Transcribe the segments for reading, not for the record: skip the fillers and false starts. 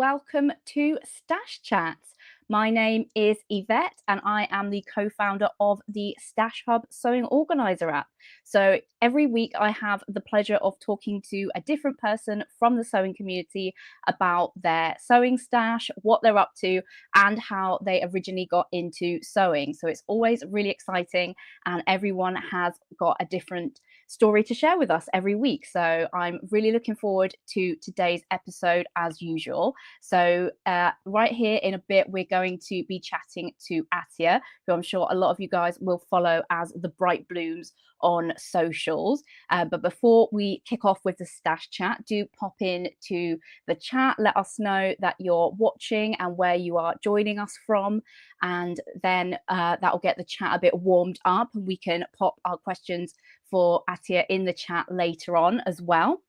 welcome to Stash Chats. My name is Yvette and I am the co-founder of the Stash Hub Sewing Organizer app. So every week I have the pleasure of talking to a different person from the sewing community about their sewing stash, what they're up to, and how they originally got into sewing. So it's always really exciting and everyone has got a different story to share with us every week. So I'm really looking forward to today's episode as usual. So right here in a bit, we're going to be chatting to Atia, who I'm sure a lot of you guys will follow as the Bright Blooms on socials. But before we kick off with the stash chat, do pop in to the chat. Let us know that you're watching and where you are joining us from. And then that will get the chat a bit warmed up and we can pop our questions for Atia in the chat later on as well.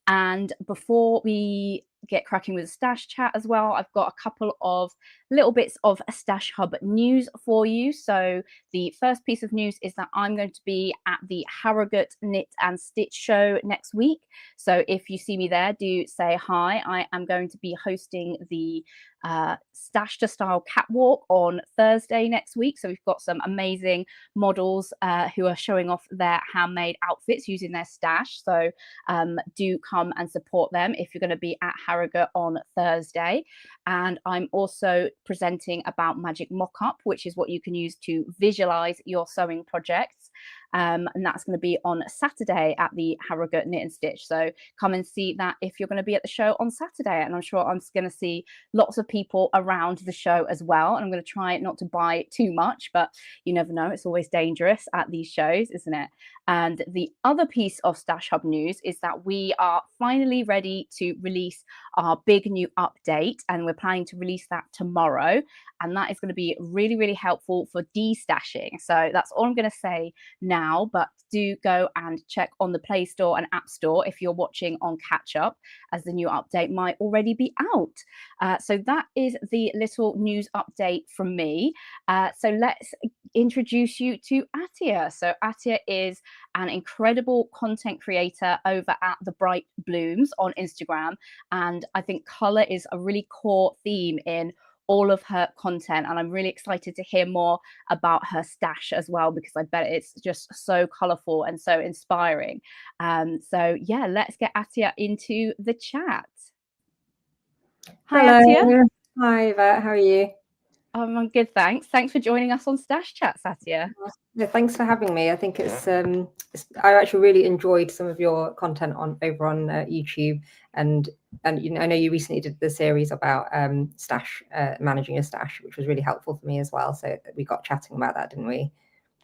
And before we get cracking with the stash chat as well, I've got a couple of little bits of Stash Hub news for you. So the first piece of news is that I'm going to be at the Harrogate Knit and Stitch show next week. So if you see me there, do say hi. I am going to be hosting the Stash to Style catwalk on Thursday next week. So we've got some amazing models who are showing off their handmade outfits using their stash. So do come and support them if you're going to be at Harrogate on Thursday. And I'm also presenting about Magic Mockup, which is what you can use to visualize your sewing projects. And that's going to be on Saturday at the Harrogate Knit and Stitch. So come and see that if you're going to be at the show on Saturday. And I'm sure I'm going to see lots of people around the show as well. And I'm going to try not to buy too much, but you never know. It's always dangerous at these shows, isn't it? And the other piece of Stash Hub news is that we are finally ready to release our big new update. And we're planning to release that tomorrow. And that is going to be really, really helpful for de-stashing. So that's all I'm going to say now, but do go and check on the Play Store and App Store if you're watching on catch up, as the new update might already be out. So that is the little news update from me. So let's introduce you to Atia. So Atia is an incredible content creator over at the Bright Blooms on Instagram. And I think color is a really core theme in all of her content, and I'm really excited to hear more about her stash as well, because I bet it's just so colorful and so inspiring. So yeah, let's get Atia into the chat. Hi. Hello. Atia. Hi Yvette, how are you? I'm good, thanks. Thanks for joining us on Stash Chat, Atia. Yeah, thanks for having me. I think it's I actually really enjoyed some of your content over on YouTube, and you know, I know you recently did the series about stash, managing your stash, which was really helpful for me as well. So we got chatting about that, didn't we,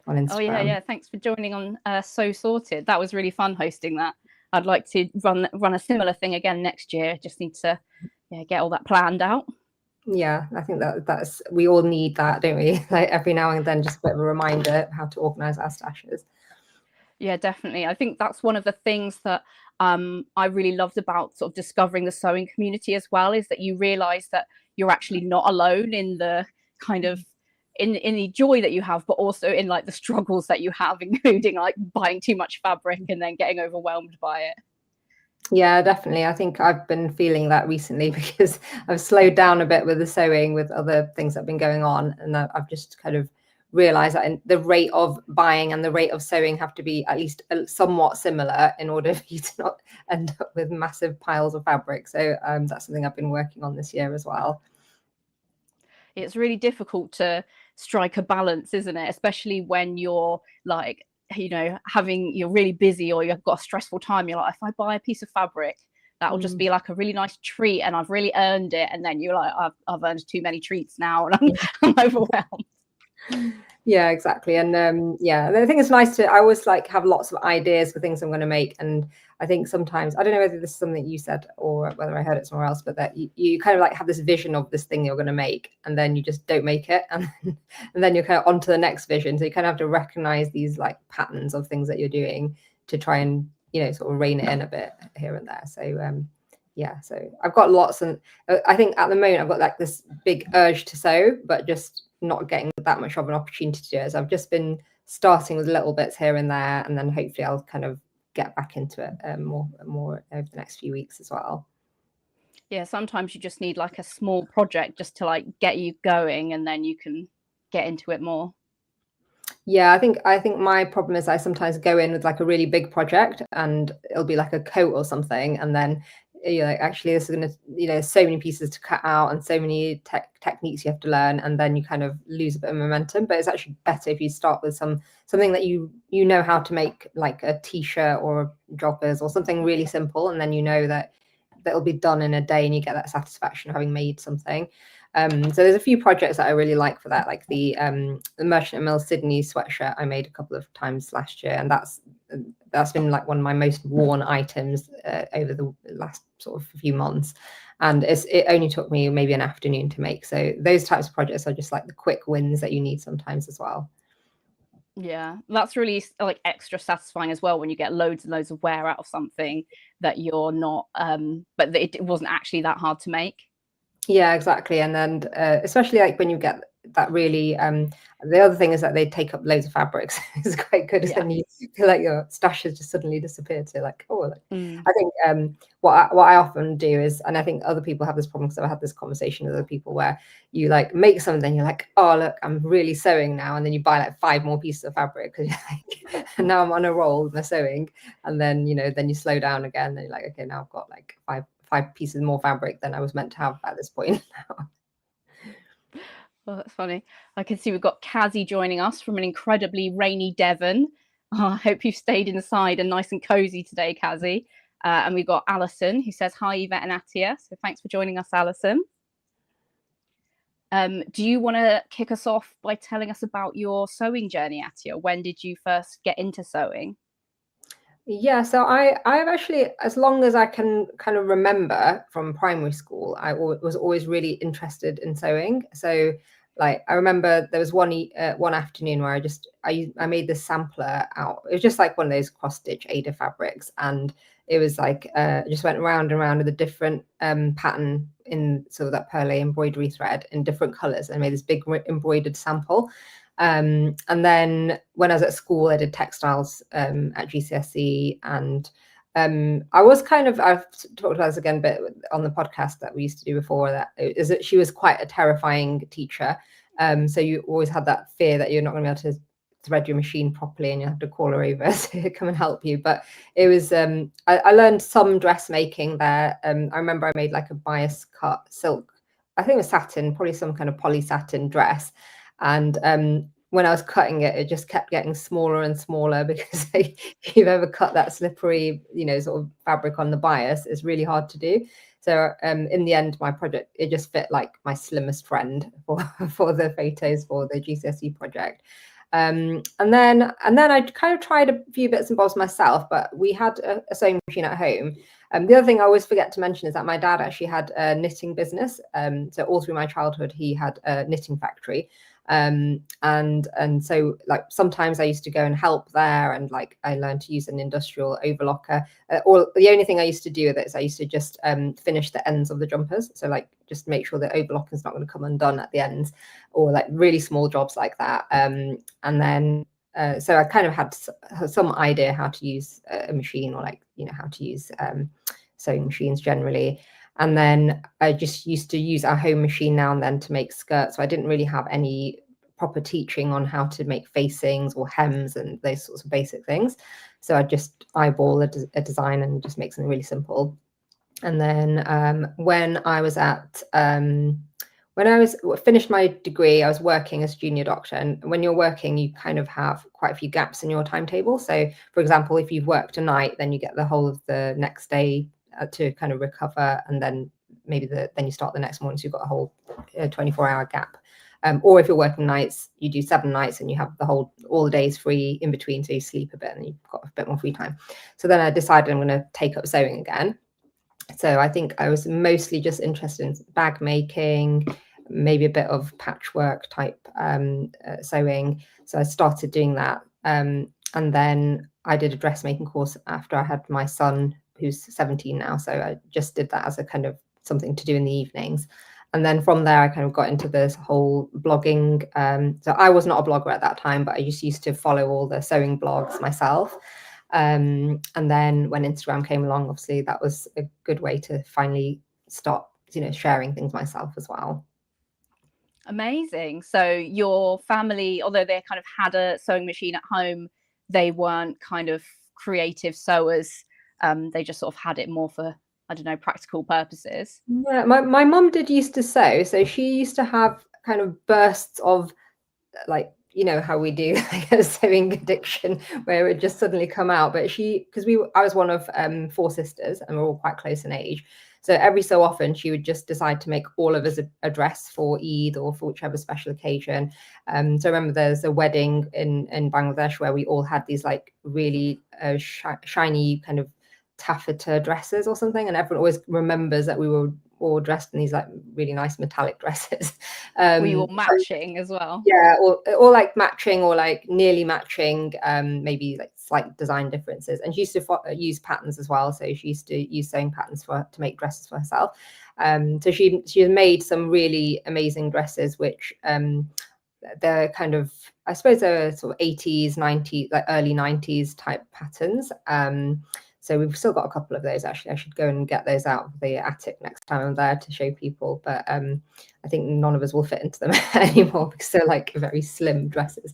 on Instagram? Oh yeah. Thanks for joining on So Sorted. That was really fun hosting that. I'd like to run a similar thing again next year. Just need to get all that planned out. Yeah, I think that's we all need that, don't we? Like every now and then, just a bit of a reminder of how to organize our stashes. Yeah, definitely. I think that's one of the things that I really loved about sort of discovering the sewing community as well, is that you realize that you're actually not alone in the kind of in the joy that you have, but also in like the struggles that you have, including like buying too much fabric and then getting overwhelmed by it. Yeah, definitely. I think I've been feeling that recently because I've slowed down a bit with the sewing, with other things that have been going on. And I've just kind of realized that the rate of buying and the rate of sewing have to be at least somewhat similar in order for you to not end up with massive piles of fabric. So that's something I've been working on this year as well. It's really difficult to strike a balance, isn't it? Especially when you're like, you're really busy or you've got a stressful time. You're like, if I buy a piece of fabric, that'll just be like a really nice treat and I've really earned it. And then you're like, I've earned too many treats now and I'm overwhelmed. Yeah, exactly. And I think it's nice I always like have lots of ideas for things I'm going to make. And I think sometimes, I don't know whether this is something you said or whether I heard it somewhere else, but that you kind of like have this vision of this thing you're going to make and then you just don't make it. And then you're kind of on to the next vision. So you kind of have to recognize these like patterns of things that you're doing to try and, sort of rein it in a bit here and there. So so I've got lots, and I think at the moment I've got like this big urge to sew, but just not getting that much of an opportunity to do it. So I've just been starting with little bits here and there, and then hopefully I'll kind of get back into it more over the next few weeks as well. Yeah, sometimes you just need like a small project just to like get you going, and then you can get into it more. Yeah, I think my problem is I sometimes go in with like a really big project and it'll be like a coat or something, and then you're like, actually this is gonna, so many pieces to cut out and so many techniques you have to learn, and then you kind of lose a bit of momentum. But it's actually better if you start with something that you know how to make, like a t-shirt or joggers or something really simple, and then you know that it'll be done in a day and you get that satisfaction of having made something. So there's a few projects that I really like for that, like the Merchant and Mill Sydney sweatshirt I made a couple of times last year, and that's been like one of my most worn items over the last sort of few months, and it only took me maybe an afternoon to make. So those types of projects are just like the quick wins that you need sometimes as well. Yeah, that's really like extra satisfying as well when you get loads and loads of wear out of something that you're not, but it wasn't actually that hard to make. Yeah, exactly. And then especially like when you get that really the other thing is that they take up loads of fabrics. It's quite good. Yeah. And you feel like your stash has just suddenly disappeared. So like, oh, like, Mm. I think what I often do is, and I think other people have this problem because I've had this conversation with other people, where you like make something, you're like, oh look, I'm really sewing now, and then you buy like 5 more pieces of fabric because you're like, and now I'm on a roll with my sewing, and then then you slow down again, and you're like, okay, now I've got like five pieces more fabric than I was meant to have at this point. Oh, that's funny. I can see we've got Kazi joining us from an incredibly rainy Devon. Oh, I hope you've stayed inside and nice and cozy today, Kazi. And we've got Alison who says, hi, Yvette and Atia. So thanks for joining us, Alison. Do you want to kick us off by telling us about your sewing journey, Atia? When did you first get into sewing? Yeah, so I've actually, as long as I can kind of remember from primary school, I was always really interested in sewing. So like I remember there was one afternoon where I made this sampler out. It was just like one of those cross stitch Ada fabrics, and it was like just went round and round with a different pattern in sort of that perle embroidery thread in different colors, and made this big embroidered sample. And then when I was at school, I did textiles at GCSE, and I've talked about this again, but on the podcast that we used to do before, that she was quite a terrifying teacher. So you always had that fear that you're not going to be able to thread your machine properly, and you have to call her over to come and help you. But it was I learned some dressmaking there. I remember I made like a bias cut silk, I think it was satin, probably some kind of poly satin dress. And when I was cutting it, it just kept getting smaller and smaller because if you've ever cut that slippery, sort of fabric on the bias, it's really hard to do. So in the end, my project, it just fit like my slimmest friend for the photos for the GCSE project. And then I kind of tried a few bits and bobs myself, but we had a sewing machine at home. The other thing I always forget to mention is that my dad actually had a knitting business. So all through my childhood, he had a knitting factory. And so like sometimes I used to go and help there, and like I learned to use an industrial overlocker. Or the only thing I used to do with it is I used to just finish the ends of the jumpers. So like just make sure the overlocking is not going to come undone at the ends, or like really small jobs like that. And then so I kind of had some idea how to use a machine, or like how to use sewing machines generally. And then I just used to use our home machine now and then to make skirts. So I didn't really have any proper teaching on how to make facings or hems and those sorts of basic things. So I just eyeball a design and just make something really simple. And then when I finished my degree, I was working as a junior doctor. And when you're working, you kind of have quite a few gaps in your timetable. So for example, if you've worked a night, then you get the whole of the next day to kind of recover, and then maybe then you start the next morning, so you've got a whole 24-hour gap. Or if you're working nights, you do 7 nights and you have all the days free in between, so you sleep a bit and you've got a bit more free time. So then I decided I'm going to take up sewing again. So I think I was mostly just interested in bag making, maybe a bit of patchwork type sewing. So I started doing that. And then I did a dressmaking course after I had my son, who's 17 now. So I just did that as a kind of something to do in the evenings. And then from there, I kind of got into this whole blogging. So I was not a blogger at that time, but I just used to follow all the sewing blogs myself. And then when Instagram came along, obviously that was a good way to finally start sharing things myself as well. Amazing. So your family, although they kind of had a sewing machine at home, they weren't kind of creative sewers. They just sort of had it more for, I don't know, practical purposes. Yeah, my mum did used to sew, so she used to have kind of bursts of, like, how we do like a sewing addiction where it just suddenly come out. But because I was one of 4 sisters and we're all quite close in age, so every so often she would just decide to make all of us a dress for Eid or for whichever special occasion. So I remember there's a wedding in Bangladesh where we all had these like really shiny kind of taffeta dresses or something, and everyone always remembers that we were all dressed in these like really nice metallic dresses. Were you all matching as well? Yeah, or like matching or like nearly matching, maybe like slight design differences. And she used to use patterns as well, so she used to use sewing patterns to make dresses for herself. So she has made some really amazing dresses, which they're kind of, I suppose they're sort of 80s, 90s, like early 90s type patterns. So we've still got a couple of those. Actually, I should go and get those out of the attic next time I'm there to show people. But I think none of us will fit into them anymore because they're like very slim dresses.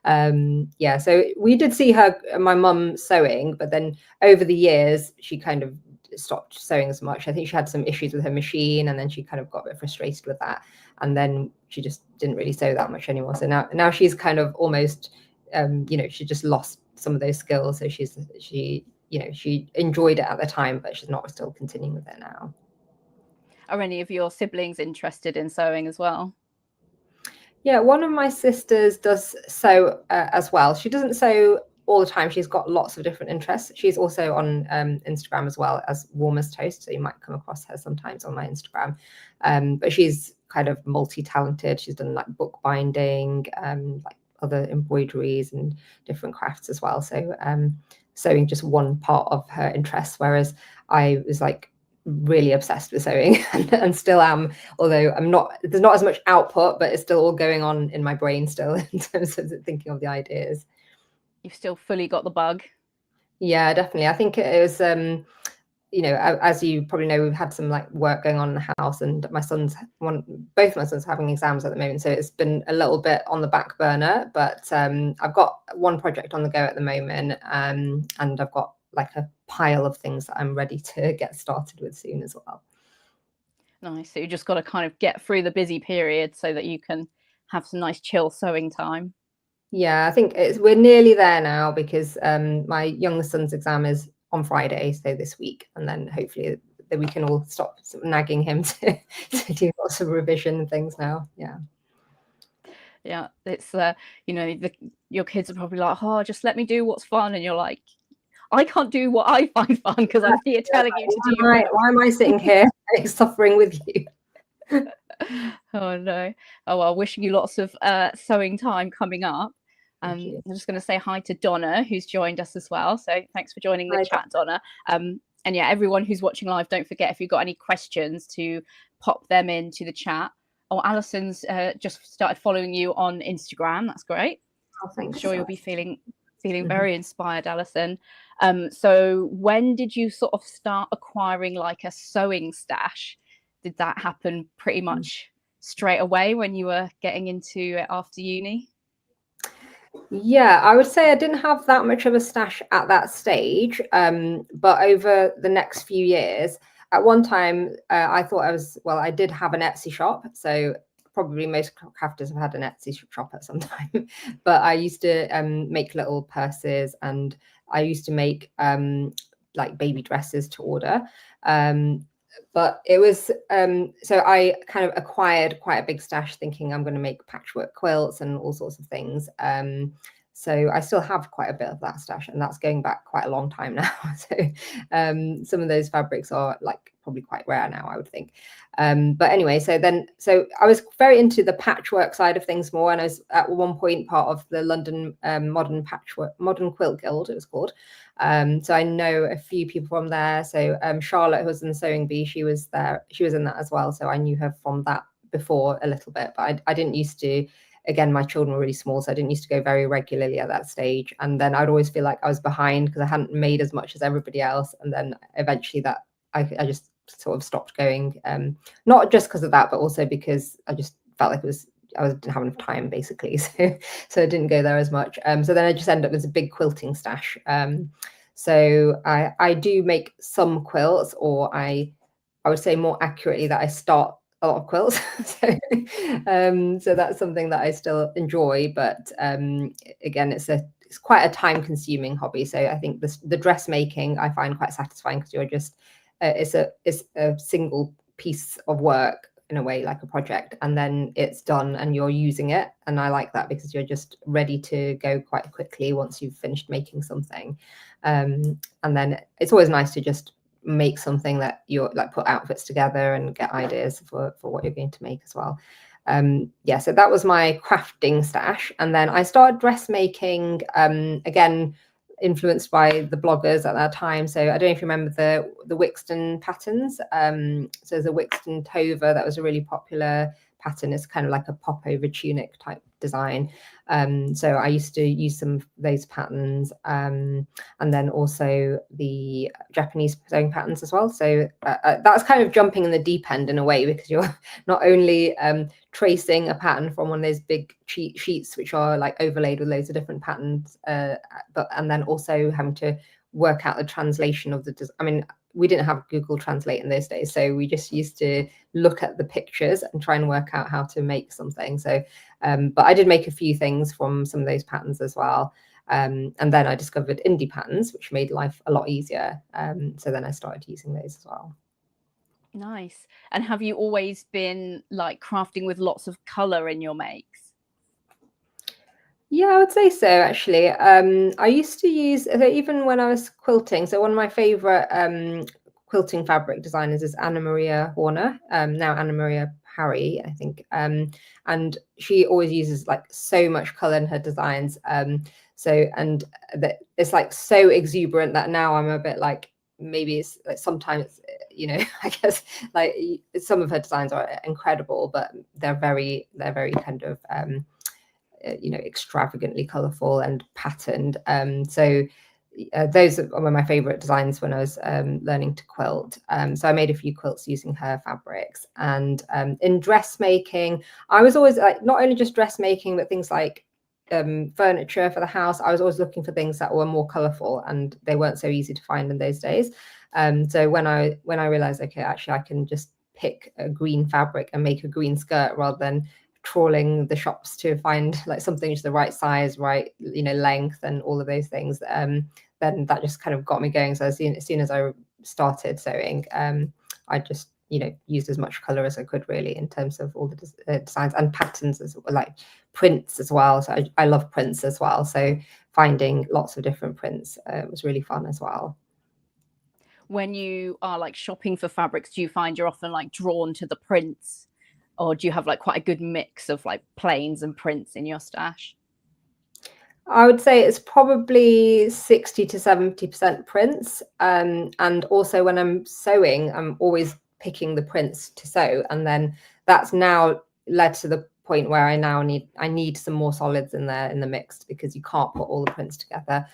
Yeah, so we did see my mum sewing, but then over the years she kind of stopped sewing as much. I think she had some issues with her machine, and then she kind of got a bit frustrated with that, and then she just didn't really sew that much anymore. So now she's kind of almost, she just lost some of those skills. So she enjoyed it at the time, but she's not still continuing with it now. Are any of your siblings interested in sewing as well? Yeah, one of my sisters does sew as well. She doesn't sew all the time. She's got lots of different interests. She's also on Instagram as well as Warm as Toast, so you might come across her sometimes on my Instagram. But she's kind of multi-talented. She's done like book binding, like other embroideries and different crafts as well. So sewing just one part of her interests, whereas I was like really obsessed with sewing and still am, although there's not as much output, but it's still all going on in my brain still in terms of thinking of the ideas. You've still fully got the bug. Yeah, definitely. I think it was as you probably know, we've had some like work going on in the house, and both my sons are having exams at the moment, so it's been a little bit on the back burner. But I've got one project on the go at the moment, and I've got like a pile of things that I'm ready to get started with soon as well. Nice. So you just got to kind of get through the busy period so that you can have some nice chill sewing time. Yeah, I think we're nearly there now, because my youngest son's exam is on Friday, so this week, and then hopefully that we can all stop sort of nagging him to do lots of revision and things now. Yeah, it's your kids are probably like, oh, just let me do what's fun, and you're like, I can't do what I find fun because I'm here telling you to do. Why am I sitting here suffering with you? Oh no. Oh well, wishing you lots of sewing time coming up. I'm just going to say hi to Donna, who's joined us as well. So thanks for joining the chat, Donna. And yeah, everyone who's watching live, don't forget, if you've got any questions, to pop them into the chat. Oh, Alison's just started following you on Instagram. That's great. Oh, thanks. I'm sure you'll be feeling very inspired, Alison. So when did you sort of start acquiring like a sewing stash? Did that happen pretty much straight away when you were getting into it after uni? Yeah, I would say I didn't have that much of a stash at that stage, but over the next few years, at one time, I thought I did have an Etsy shop, so probably most crafters have had an Etsy shop at some time, but I used to make little purses, and I used to make like baby dresses to order. But it was, so I kind of acquired quite a big stash thinking I'm going to make patchwork quilts and all sorts of things. So I still have quite a bit of that stash, and that's going back quite a long time now. So some of those fabrics are like probably quite rare now, I would think. But anyway, so I was very into the patchwork side of things more, and I was at one point part of the London Modern Quilt Guild, it was called. So I know a few people from there. So Charlotte, who was in the Sewing Bee, she was there. She was in that as well. So I knew her from that before a little bit, but I didn't used to. Again, my children were really small, so I didn't used to go very regularly at that stage. And then I'd always feel like I was behind because I hadn't made as much as everybody else. And then eventually that I just sort of stopped going, not just because of that, but also because I just felt like I didn't have enough time basically, so I didn't go there as much. So then I just ended up with a big quilting stash. So I do make some quilts, or I would say more accurately that I start a lot of quilts. So that's something that I still enjoy, but again, it's quite a time-consuming hobby. So I think the dressmaking I find quite satisfying, because you're just it's a single piece of work in a way, like a project, and then it's done and you're using it, and I like that because you're just ready to go quite quickly once you've finished making something. And then it's always nice to just make something that you're like, put outfits together and get ideas for what you're going to make as well. Yeah, so that was my crafting stash. And then I started dressmaking, again, influenced by the bloggers at that time. So I don't know if you remember the Wixton patterns. So there's a Wixton Tova that was a really popular pattern. It's kind of like a popover tunic type design. So I used to use some of those patterns, and then also the Japanese sewing patterns as well. So that's kind of jumping in the deep end in a way, because you're not only tracing a pattern from one of those big cheat sheets which are like overlaid with loads of different patterns, and then also having to work out the translation of the I mean, we didn't have Google Translate in those days, so we just used to look at the pictures and try and work out how to make something. So but I did make a few things from some of those patterns as well. And then I discovered indie patterns, which made life a lot easier. So then I started using those as well. Nice. And have you always been like crafting with lots of color in your makes? Yeah, I would say so, actually. I used to use, even when I was quilting, so one of my favorite quilting fabric designers is Anna Maria Horner, now Anna Maria Harry, I think. And she always uses like so much color in her designs. So, and that it's like so exuberant that now I'm a bit like, maybe it's like sometimes, you know, I guess like some of her designs are incredible, but they're very kind of you know, extravagantly colorful and patterned. So those are one of my favorite designs when I was learning to quilt. So I made a few quilts using her fabrics. And in dressmaking, I was always like, not only just dressmaking, but things like furniture for the house. I was always looking for things that were more colorful, and they weren't so easy to find in those days. So when I realized, okay, actually I can just pick a green fabric and make a green skirt, rather than trawling the shops to find like something which is the right size, right, you know, length and all of those things, then that just kind of got me going. So as soon as I started sewing, I just, you know, used as much color as I could, really, in terms of all the designs and patterns, as well, like prints as well. So I love prints as well, so finding lots of different prints was really fun as well. When you are like shopping for fabrics, do you find you're often like drawn to the prints, or do you have like quite a good mix of like plains and prints in your stash? I would say it's probably 60 to 70% prints. And also when I'm sewing, I'm always picking the prints to sew. And then that's now led to the point where I need some more solids in there in the mix, because you can't put all the prints together.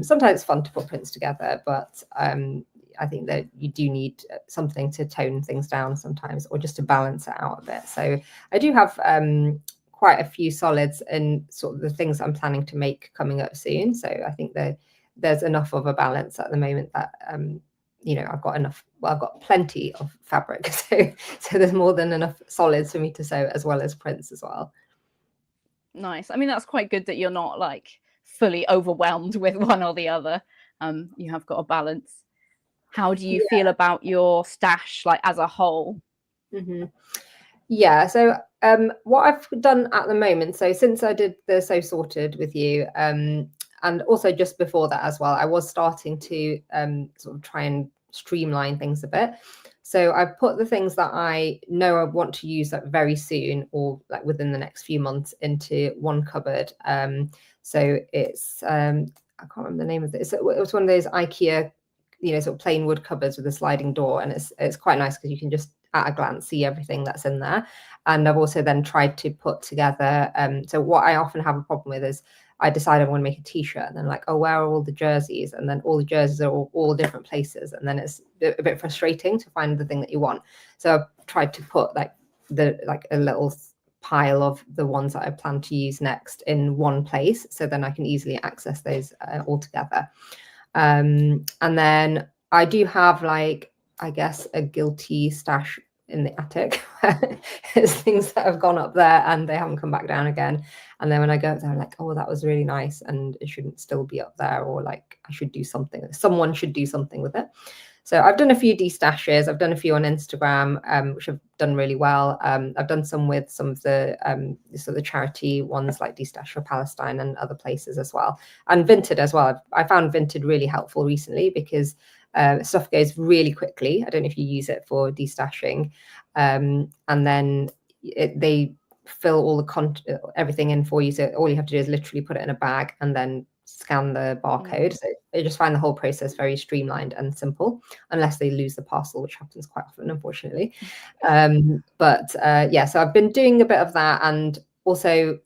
Sometimes it's fun to put prints together, but I think that you do need something to tone things down sometimes, or just to balance it out a bit. So I do have quite a few solids in sort of the things I'm planning to make coming up soon. So I think that there's enough of a balance at the moment that you know, I've got enough. Well, I've got plenty of fabric, so there's more than enough solids for me to sew, as well as prints as well. Nice. I mean, that's quite good that you're not like fully overwhelmed with one or the other. You have got a balance. How do you feel about your stash, like as a whole? Mm-hmm. Yeah, so what I've done at the moment, so since I did the Sew Sorted with you, and also just before that as well, I was starting to sort of try and streamline things a bit. So I've put the things that I know I want to use like very soon, or like within the next few months, into one cupboard. So it's I can't remember the name of it. It was one of those IKEA, you know, sort of plain wood cupboards with a sliding door, and it's quite nice because you can just at a glance see everything that's in there. And I've also then tried to put together, so what I often have a problem with is I decide I want to make a t-shirt, and then like, oh, where are all the jerseys? And then all the jerseys are all different places, and then it's a bit frustrating to find the thing that you want. So I've tried to put like a little pile of the ones that I plan to use next in one place, so then I can easily access those all together. And then I do have, like, I guess, a guilty stash in the attic. It's things that have gone up there and they haven't come back down again. And then when I go up there, I'm like, oh, that was really nice, and it shouldn't still be up there, or like I should do something. Someone should do something with it. So I've done a few destashes. I've done a few on Instagram, which have done really well. I've done some with some of the sort of charity ones, like Destash for Palestine and other places as well. And Vinted as well. I found Vinted really helpful recently because stuff goes really quickly. I don't know if you use it for destashing. And then they fill all the everything in for you. So all you have to do is literally put it in a bag and then scan the barcode. So I just find the whole process very streamlined and simple, unless they lose the parcel, which happens quite often, unfortunately. Yeah, so I've been doing a bit of that. And also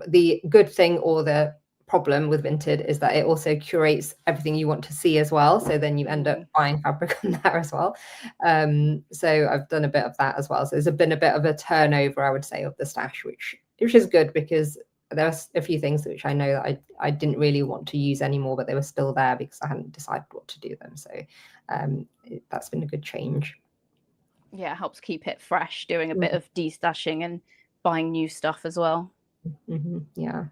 the good thing, or the problem with Vinted, is that it also curates everything you want to see as well. So then you end up buying fabric on there as well. So I've done a bit of that as well. So there's been a bit of a turnover, I would say, of the stash, which is good, because there are a few things which I know that I didn't really want to use anymore, but they were still there because I hadn't decided what to do them. So that's been a good change. Yeah, it helps keep it fresh, doing a bit of destashing and buying new stuff as well. Yeah.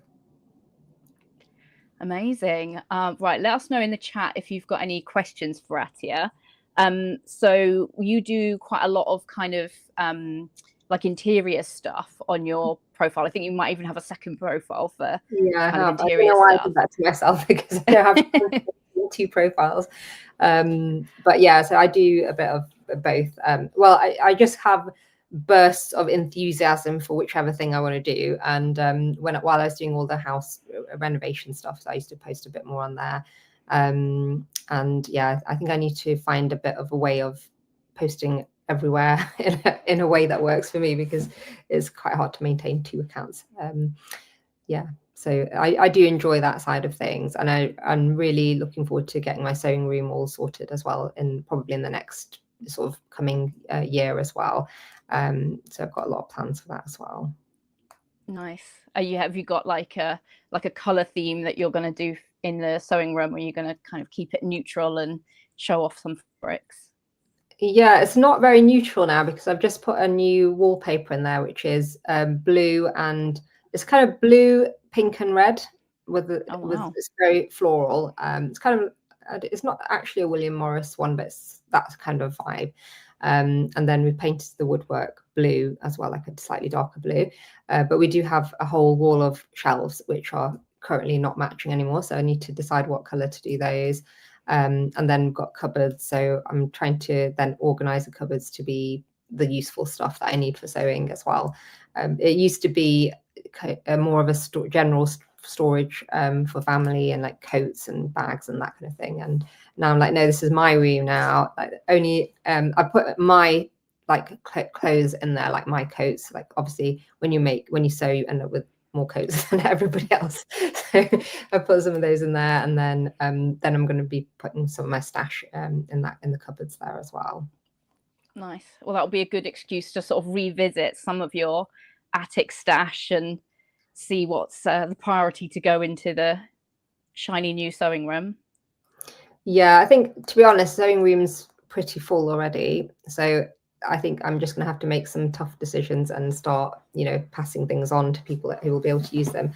Amazing. Right, let us know in the chat if you've got any questions for Atia. So you do quite a lot of kind of like interior stuff on your profile. I think you might even have a second profile for kind of interior stuff. I did that to myself because I don't have two profiles. But yeah, so I do a bit of both. Well, I just have bursts of enthusiasm for whichever thing I want to do. And while I was doing all the house renovation stuff, so I used to post a bit more on there. And yeah, I think I need to find a bit of a way of posting everywhere in a way that works for me, because it's quite hard to maintain two accounts. Yeah, so I do enjoy that side of things, and I'm really looking forward to getting my sewing room all sorted as well, probably in the next sort of coming year as well. So I've got a lot of plans for that as well. Nice. Have you got like a color theme that you're going to do in the sewing room, or you're going to kind of keep it neutral and show off some fabrics? Yeah, it's not very neutral now, because I've just put a new wallpaper in there, which is blue, and it's kind of blue, pink, and red with it's very floral. It's kind of, it's not actually a William Morris one, but it's that kind of vibe. And then we painted the woodwork blue as well, like a slightly darker blue. But we do have a whole wall of shelves which are currently not matching anymore, so I need to decide what color to do those. And then we've got cupboards, so I'm trying to then organize the cupboards to be the useful stuff that I need for sewing as well. It used to be more of a general storage for family, and like coats and bags and that kind of thing. And now I'm like, no, this is my room now. Like, only I put my like clothes in there, like my coats. Like, obviously when you sew, you end up with more coats than everybody else. So I put some of those in there, and then I'm going to be putting some of my stash in the cupboards there as well. Nice. Well, that'll be a good excuse to sort of revisit some of your attic stash and see what's the priority to go into the shiny new sewing room. Yeah, I think, to be honest, sewing room's pretty full already. So I think I'm just going to have to make some tough decisions and start, passing things on to people who will be able to use them.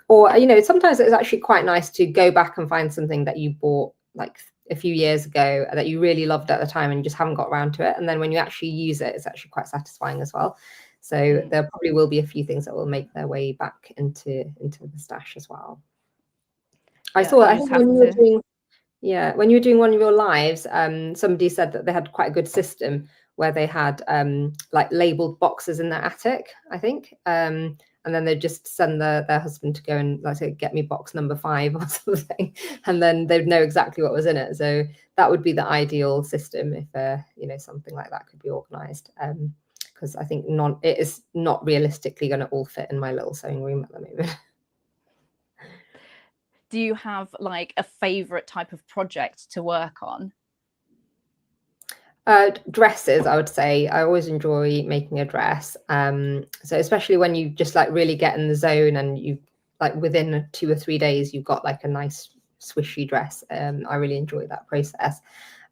Or, sometimes it's actually quite nice to go back and find something that you bought like a few years ago that you really loved at the time and you just haven't got around to it. And then when you actually use it, it's actually quite satisfying as well. So there probably will be a few things that will make their way back into the stash as well. I think when you were doing... Yeah, when you were doing one of your lives, somebody said that they had quite a good system where they had like labeled boxes in their attic, I think. And then they'd just send their husband to go and, like, say, get me box number 5 or something. And then they'd know exactly what was in it. So that would be the ideal system if, something like that could be organized. Because I think it is not realistically going to all fit in my little sewing room at the moment. Do you have like a favorite type of project to work on? Dresses, I would say. I always enjoy making a dress. So especially when you just like really get in the zone and you like within 2 or 3 days, you've got like a nice swishy dress. I really enjoy that process.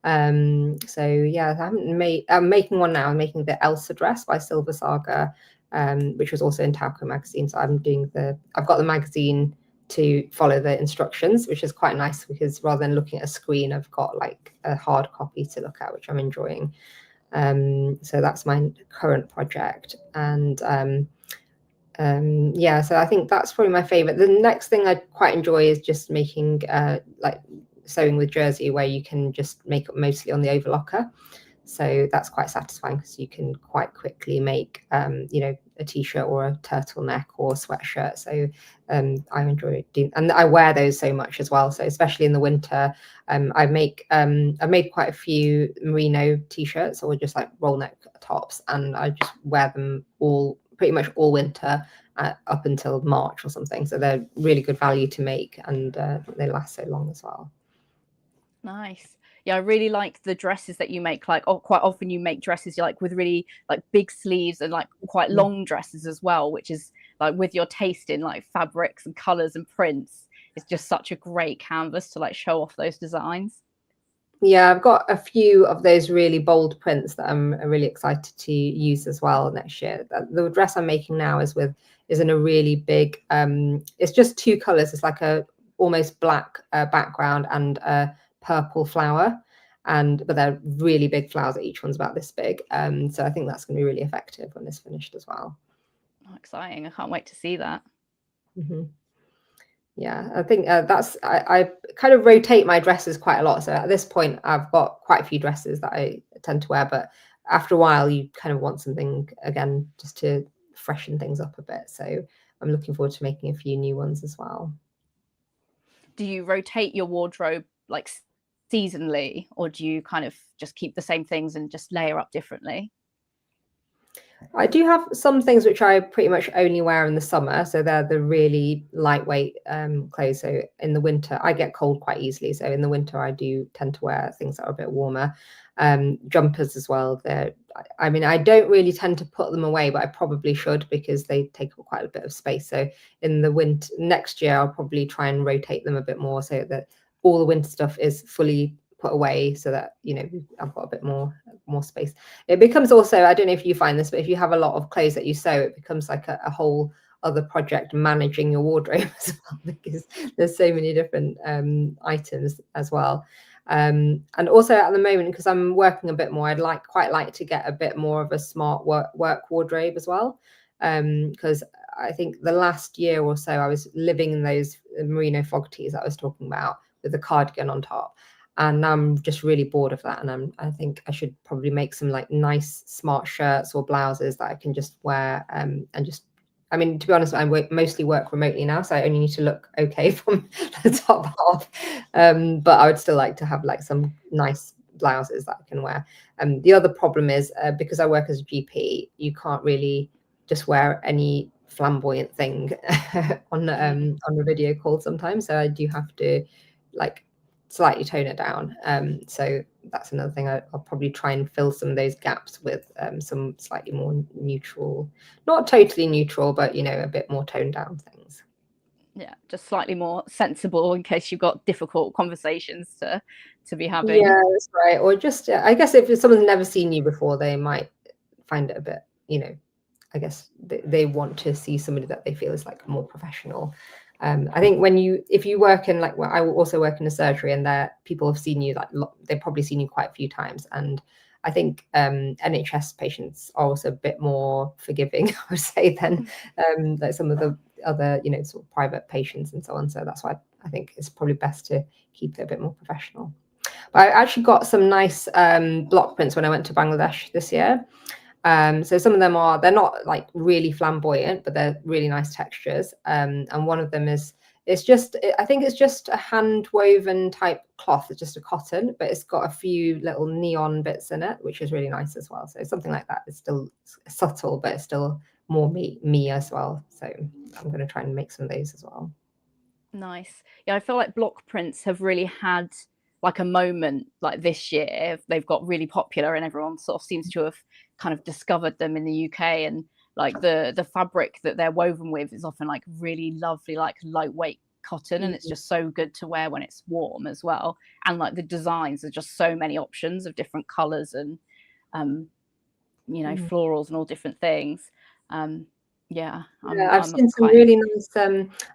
So yeah, I'm making one now. I'm making the Elsa dress by Silver Saga, which was also in Tauco magazine. So I've got the magazine to follow the instructions, which is quite nice because rather than looking at a screen, I've got like a hard copy to look at, which I'm enjoying. So that's my current project. And yeah, so I think that's probably my favorite. The next thing I quite enjoy is just making like sewing with jersey, where you can just make it mostly on the overlocker. So that's quite satisfying because you can quite quickly make, you know, a t-shirt or a turtleneck or a sweatshirt. So I enjoy doing, and I wear those so much as well. So especially in the winter, I've made quite a few merino t-shirts or just like roll neck tops, and I just wear them pretty much all winter up until March or something. So they're really good value to make, and they last so long as well. Nice. Yeah, I really like the dresses that you make. Like, oh, quite often you make dresses like with really like big sleeves and like quite long dresses as well, which is like with your taste in like fabrics and colors and prints. It's just such a great canvas to like show off those designs. Yeah, I've got a few of those really bold prints that I'm really excited to use as well next year. The dress I'm making now is in a really big, it's just two colors. It's like a almost black background and a purple flower. But they're really big flowers. Each one's about this big. So I think that's going to be really effective when it's finished as well. Oh, exciting. I can't wait to see that. Mm-hmm. Yeah, I think I kind of rotate my dresses quite a lot. So at this point, I've got quite a few dresses that I tend to wear, but after a while, you kind of want something again just to freshen things up a bit. So I'm looking forward to making a few new ones as well. Do you rotate your wardrobe like seasonally, or do you kind of just keep the same things and just layer up differently? I do have some things which I pretty much only wear in the summer. So they're the really lightweight clothes. So in the winter, I get cold quite easily. So in the winter, I do tend to wear things that are a bit warmer. Jumpers as well. I mean, I don't really tend to put them away, but I probably should because they take up quite a bit of space. So in the winter, next year, I'll probably try and rotate them a bit more so that all the winter stuff is fully put away so that, you know, I've got a bit more space. It becomes also, I don't know if you find this, but if you have a lot of clothes that you sew, it becomes like a whole other project managing your wardrobe as well, because there's so many different items as well. And also at the moment, because I'm working a bit more, I'd quite like to get a bit more of a smart work wardrobe as well. Because I think the last year or so I was living in those merino fog tees that I was talking about with the cardigan on top, and I'm just really bored of that. And I think I should probably make some like nice smart shirts or blouses that I can just wear, and just, I mean, to be honest, I mostly work remotely now, so I only need to look okay from the top half. But I would still like to have like some nice blouses that I can wear. The other problem is because I work as a GP, you can't really just wear any flamboyant thing on a video call sometimes. So I do have to like slightly tone it down. So that's another thing. I'll probably try and fill some of those gaps with some slightly more neutral, not totally neutral, but, you know, a bit more toned down things. Yeah, just slightly more sensible in case you've got difficult conversations to be having. Yeah, that's right. Or just, I guess if someone's never seen you before, they might find it a bit, you know, I guess they want to see somebody that they feel is like more professional. I think if you work in like, well, I also work in a surgery, and there people have seen you like they've probably seen you quite a few times, and I think NHS patients are also a bit more forgiving, I would say, than like some of the other, you know, sort of private patients and so on. So that's why I think it's probably best to keep it a bit more professional. But I actually got some nice block prints when I went to Bangladesh this year. So some of them they're not like really flamboyant, but they're really nice textures. And one of them I think it's just a hand woven type cloth. It's just a cotton, but it's got a few little neon bits in it, which is really nice as well. So something like that is still subtle, but it's still more me as well. So I'm going to try and make some of those as well. Nice. Yeah, I feel like block prints have really had like a moment like this year. They've got really popular and everyone sort of seems to have kind of discovered them in the UK, and like the fabric that they're woven with is often like really lovely, like lightweight cotton, and it's Mm. just so good to wear when it's warm as well. And like the designs are just so many options of different colors and um Mm. florals and all different things. Um yeah, Yeah, I've I'm seen some quite really nice,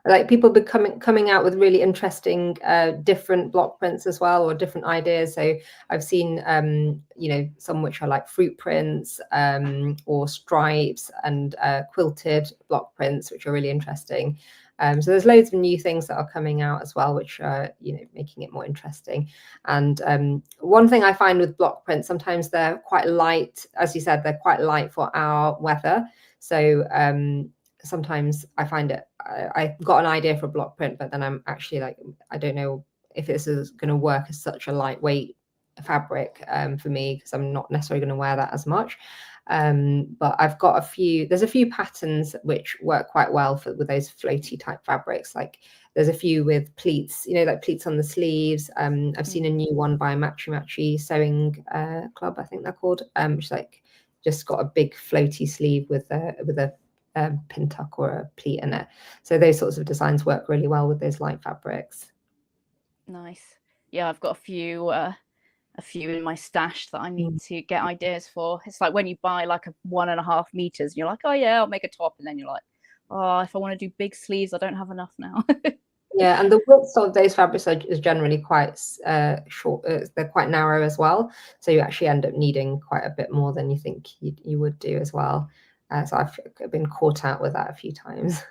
like people coming out with really interesting, different block prints as well, or different ideas. So I've seen, some which are like fruit prints, or stripes, and quilted block prints, which are really interesting. So there's loads of new things that are coming out as well, which are, making it more interesting. And one thing I find with block prints, sometimes they're quite light, as you said, they're quite light for our weather. So sometimes I find I've got an idea for a block print, but then I'm actually like, I don't know if this is going to work as such a lightweight fabric for me, because I'm not necessarily going to wear that as much. But I've got there's a few patterns which work quite well with those floaty type fabrics. Like there's a few with pleats, like pleats on the sleeves. I've seen a new one by Matchy Sewing Club, I think they're called, which is like just got a big floaty sleeve with a pin tuck or a pleat in it. So those sorts of designs work really well with those light fabrics. nice. Yeah, I've got a few in my stash that I need to get ideas for. It's like when you buy like a 1.5 meters and you're like, oh yeah, I'll make a top, and then you're like, oh, if I want to do big sleeves, I don't have enough now. Yeah, and the width of those fabrics is generally quite short. They're quite narrow as well, so you actually end up needing quite a bit more than you think you would do as well. So I've been caught out with that a few times.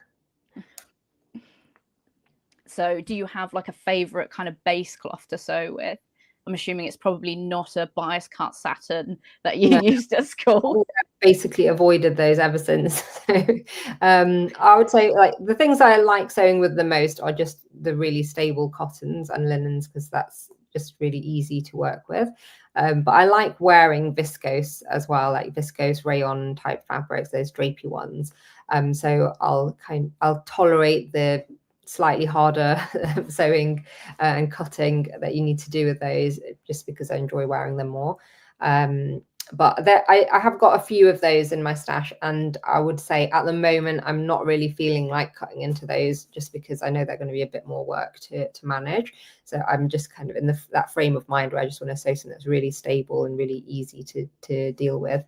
So do you have like a favorite kind of base cloth to sew with? I'm assuming it's probably not a bias cut satin that you No. used at school. Basically avoided those ever since. I would say like the things I like sewing with the most are just the really stable cottons and linens, because that's just really easy to work with. But I like wearing viscose as well, like viscose rayon type fabrics, those drapey ones. So I'll tolerate the slightly harder sewing and cutting that you need to do with those, just because I enjoy wearing them more. But I have got a few of those in my stash, and I would say at the moment I'm not really feeling like cutting into those, just because I know they're going to be a bit more work to manage. So I'm just kind of in that frame of mind where I just want to sew something that's really stable and really easy to deal with.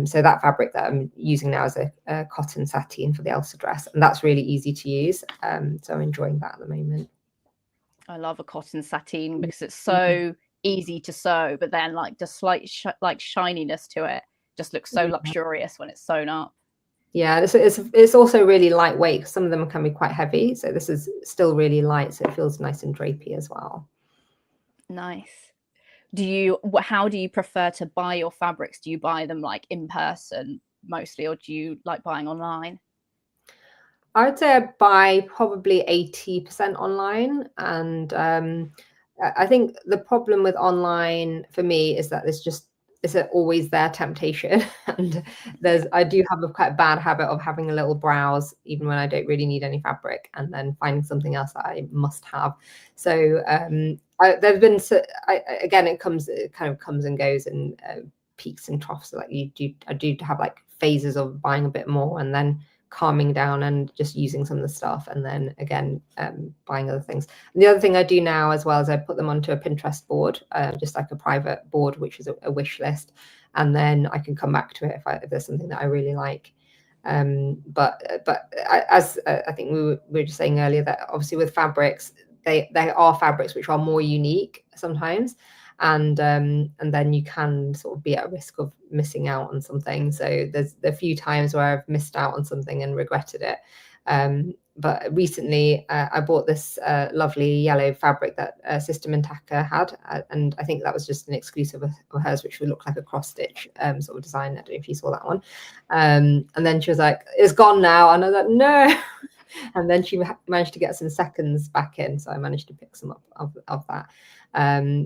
So that fabric that I'm using now is a cotton sateen for the Elsa dress, and that's really easy to use. So I'm enjoying that at the moment. I love a cotton sateen because it's so easy to sew, but then like the slight like shininess to it just looks so luxurious when it's sewn up. Yeah, it's also really lightweight, because some of them can be quite heavy. So this is still really light, so it feels nice and drapey as well. Nice. How do you prefer to buy your fabrics? Do you buy them like in person mostly, or do you like buying online? I would say I buy probably 80% online. And I think the problem with online for me is that it's always their temptation. And I do have a quite bad habit of having a little browse, even when I don't really need any fabric, and then finding something else that I must have. So there's been, again, it kind of comes and goes in peaks and troughs. Like I do have like phases of buying a bit more, and then calming down and just using some of the stuff, and then again buying other things. And the other thing I do now as well is I put them onto a Pinterest board, just like a private board, which is a wish list, and then I can come back to it if there's something that I really like. But as I think we were just saying earlier, that obviously with fabrics, they are fabrics which are more unique sometimes, and then you can sort of be at risk of missing out on something. So there's a few times where I've missed out on something and regretted it. But recently I bought this lovely yellow fabric that Sister Mintaka had, and I think that was just an exclusive of hers, which would look like a cross stitch sort of design. I don't know if you saw that one. And then she was like, "It's gone now," and I was like, "No." And then she managed to get some seconds back in, so I managed to pick some up of that.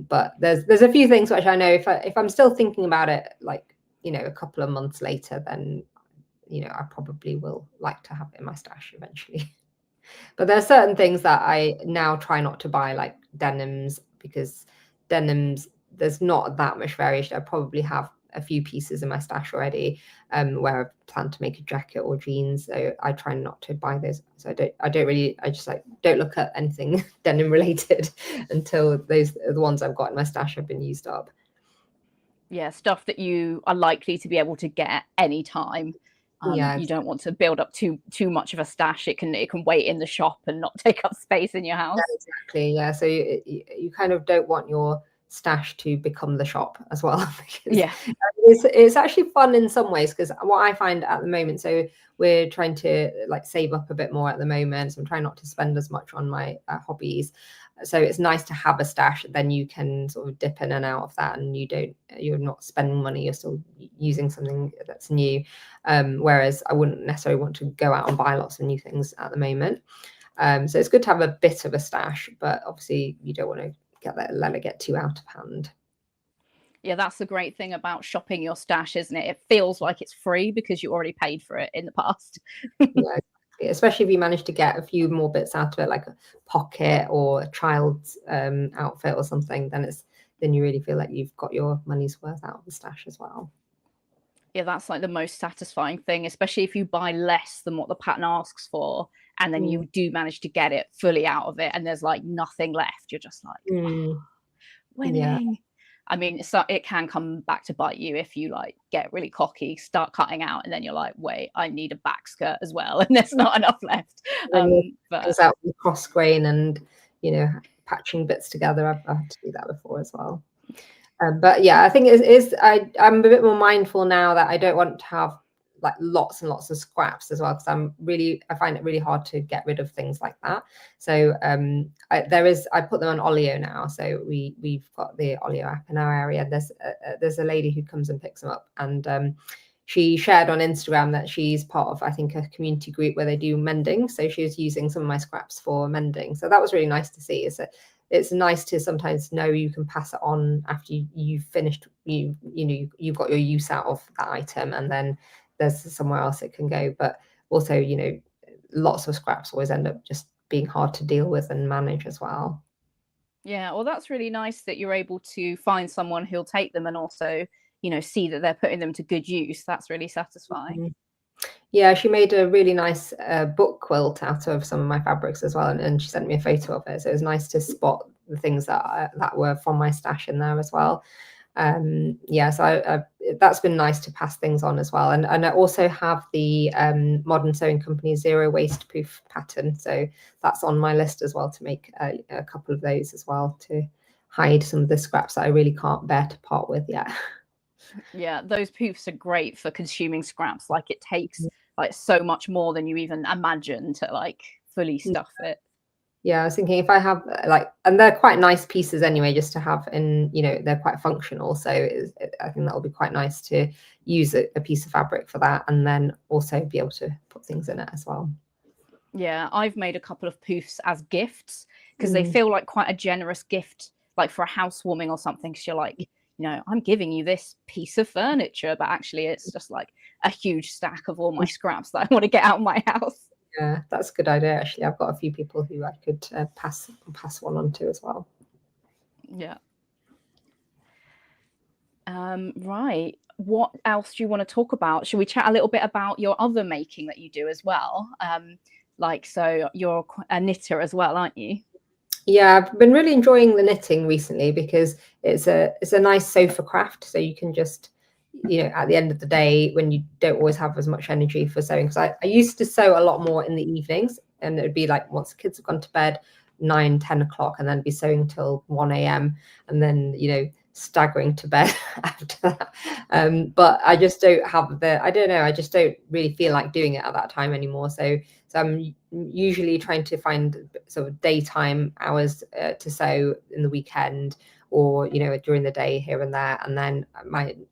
But there's a few things which I know if I'm still thinking about it, like a couple of months later, then I probably will like to have it in my stash eventually. But there are certain things that I now try not to buy, like denims, because denims, there's not that much variation. I probably have a few pieces in my stash already, where I plan to make a jacket or jeans. So I try not to buy those. So I just like don't look at anything denim related until those the ones I've got in my stash have been used up. Yeah, stuff that you are likely to be able to get any time. Yeah, You don't want to build up too much of a stash. It can wait in the shop and not take up space in your house. yeah, exactly. Yeah, so you kind of don't want your stash to become the shop as well, because Yeah. it's actually fun in some ways, because what I find at the moment, so we're trying to like save up a bit more at the moment, so I'm trying not to spend as much on my hobbies. So it's nice to have a stash, then you can sort of dip in and out of that, and you're not spending money, you're still using something that's new. Whereas I wouldn't necessarily want to go out and buy lots of new things at the moment. So it's good to have a bit of a stash, but obviously you don't want to let it get too out of hand. Yeah, that's the great thing about shopping your stash, isn't it? It feels like it's free because you already paid for it in the past. Yeah, especially if you manage to get a few more bits out of it, like a pocket or a child's outfit or something, then you really feel like you've got your money's worth out of the stash as well. Yeah, that's like the most satisfying thing, especially if you buy less than what the pattern asks for, and then you do manage to get it fully out of it, and there's like nothing left. You're just like, oh, Yeah. winning. I mean, so it can come back to bite you if you like get really cocky, start cutting out, and then you're like, wait, I need a back skirt as well, and there's not enough left. But out with cross grain and patching bits together. I've had to do that before as well. But yeah, I think I'm a bit more mindful now that I don't want to have like lots and lots of scraps as well, because I find it really hard to get rid of things like that. So I put them on Olio now. So we've got the Olio app in our area. There's a lady who comes and picks them up, and she shared on Instagram that she's part of, I think, a community group where they do mending. So she was using some of my scraps for mending. So that was really nice to see. It's nice to sometimes know you can pass it on after you've finished, you've got your use out of that item, and then there's somewhere else it can go. But also, lots of scraps always end up just being hard to deal with and manage as well. Yeah, well, that's really nice that you're able to find someone who'll take them and also, see that they're putting them to good use. That's really satisfying. Yeah, she made a really nice book quilt out of some of my fabrics as well, and she sent me a photo of it. So it was nice to spot the things that were from my stash in there as well. Yeah, so that's been nice to pass things on as well. And I also have the Modern Sewing Company Zero Waste Poof pattern, so that's on my list as well, to make a couple of those as well, to hide some of the scraps that I really can't bear to part with yet. Yeah, those poofs are great for consuming scraps. Like it takes like so much more than you even imagine to like fully stuff it. Yeah, I was thinking if I have and they're quite nice pieces anyway, just to have in, they're quite functional. So I think that'll be quite nice to use a piece of fabric for that, and then also be able to put things in it as well. Yeah, I've made a couple of poofs as gifts because they feel like quite a generous gift, like for a housewarming or something. Because you're like, I'm giving you this piece of furniture, but actually it's just like a huge stack of all my scraps that I want to get out of my house. Yeah, that's a good idea. Actually, I've got a few people who I could pass one on to as well. Yeah. Right. What else do you want to talk about? Should we chat a little bit about your other making that you do as well? So you're a knitter as well, aren't you? Yeah, I've been really enjoying the knitting recently, because it's a nice sofa craft. So you can just, at the end of the day, when you don't always have as much energy for sewing, because I used to sew a lot more in the evenings, and it would be like once the kids have gone to bed, 9-10 o'clock, and then be sewing till 1 a.m. and then staggering to bed after that. But I just don't have I don't know, I just don't really feel like doing it at that time anymore. So I'm usually trying to find sort of daytime hours to sew in the weekend, or during the day here and there, and then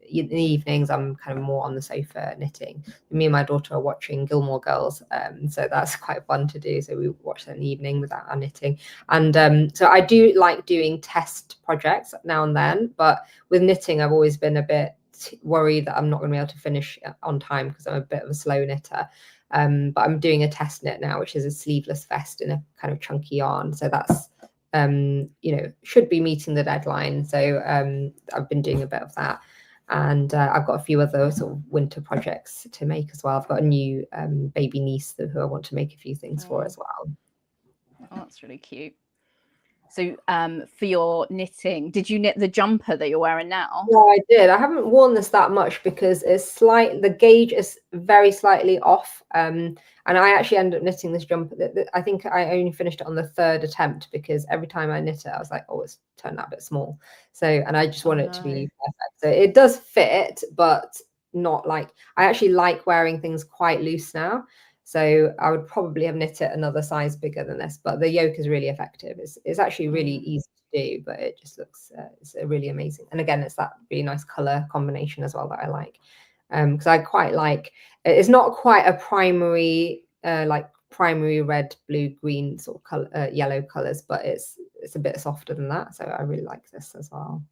in the evenings I'm kind of more on the sofa knitting. Me and my daughter are watching Gilmore Girls, so that's quite fun to do. So we watch that in the evening with our knitting, and so I do like doing test projects now and then. But with knitting, I've always been a bit worried that I'm not going to be able to finish on time, because I'm a bit of a slow knitter. But I'm doing a test knit now, which is a sleeveless vest in a kind of chunky yarn. So that's should be meeting the deadline. So I've been doing a bit of that. And I've got a few other sort of winter projects to make as well. I've got a new baby niece who I want to make a few things for as well. Oh, that's really cute. So for your knitting, did you knit the jumper that you're wearing now? Yeah, I did. I haven't worn this that much because the gauge is very slightly off. And I actually ended up knitting this jumper. I think I only finished it on the 3rd attempt because every time I knit it, I was like, oh, it's turned out a bit small. So, and I just want it to be perfect. So it does fit, but not like, I actually like wearing things quite loose now. So I would probably have knit it another size bigger than this, but the yoke is really effective. It's actually really easy to do, but it just looks it's really amazing. And again, it's that really nice color combination as well that I like, because I quite like, it's not quite a primary like primary red, blue, green sort of color, yellow colors, but it's a bit softer than that. So I really like this as well.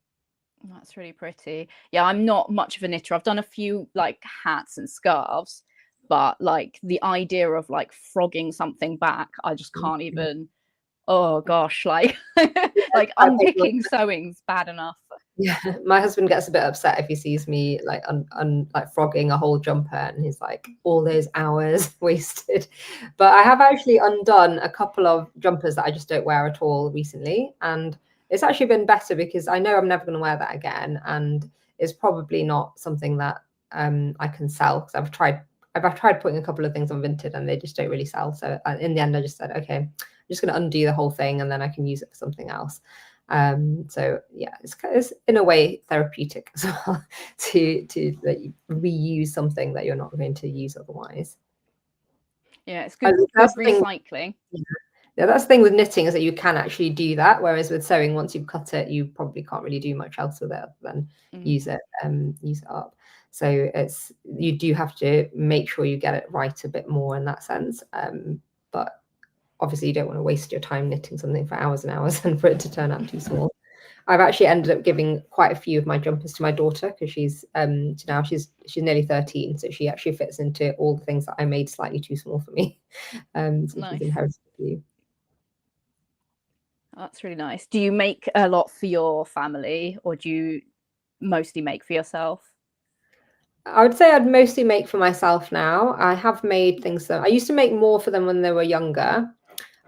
That's really pretty. Yeah, I'm not much of a knitter. I've done a few like hats and scarves, but like the idea of like frogging something back, I just can't even. Oh gosh, like like unpicking sewing's bad enough. Yeah, my husband gets a bit upset if he sees me like like frogging a whole jumper, and he's like, all those hours wasted. But I have actually undone a couple of jumpers that I just don't wear at all recently, and it's actually been better because I know I'm never going to wear that again, and it's probably not something that I can sell, because I've tried putting a couple of things on Vinted and they just don't really sell. So in the end, I just said, okay, I'm just going to undo the whole thing and then I can use it for something else. So yeah, it's in a way therapeutic as well to reuse something that you're not going to use otherwise. Yeah, it's good recycling. Yeah, that's the thing with knitting, is that you can actually do that, whereas with sewing, once you've cut it, you probably can't really do much else with it other than use it up. So you do have to make sure you get it right a bit more in that sense. But obviously you don't want to waste your time knitting something for hours and hours and for it to turn out too small. I've actually ended up giving quite a few of my jumpers to my daughter, because she's nearly 13, so she actually fits into all the things that I made slightly too small for me. So she's inherited a few. That's really nice. Do you make a lot for your family, or do you mostly make for yourself? I would say I'd mostly make for myself now. I have made things that I used to make more for them when they were younger.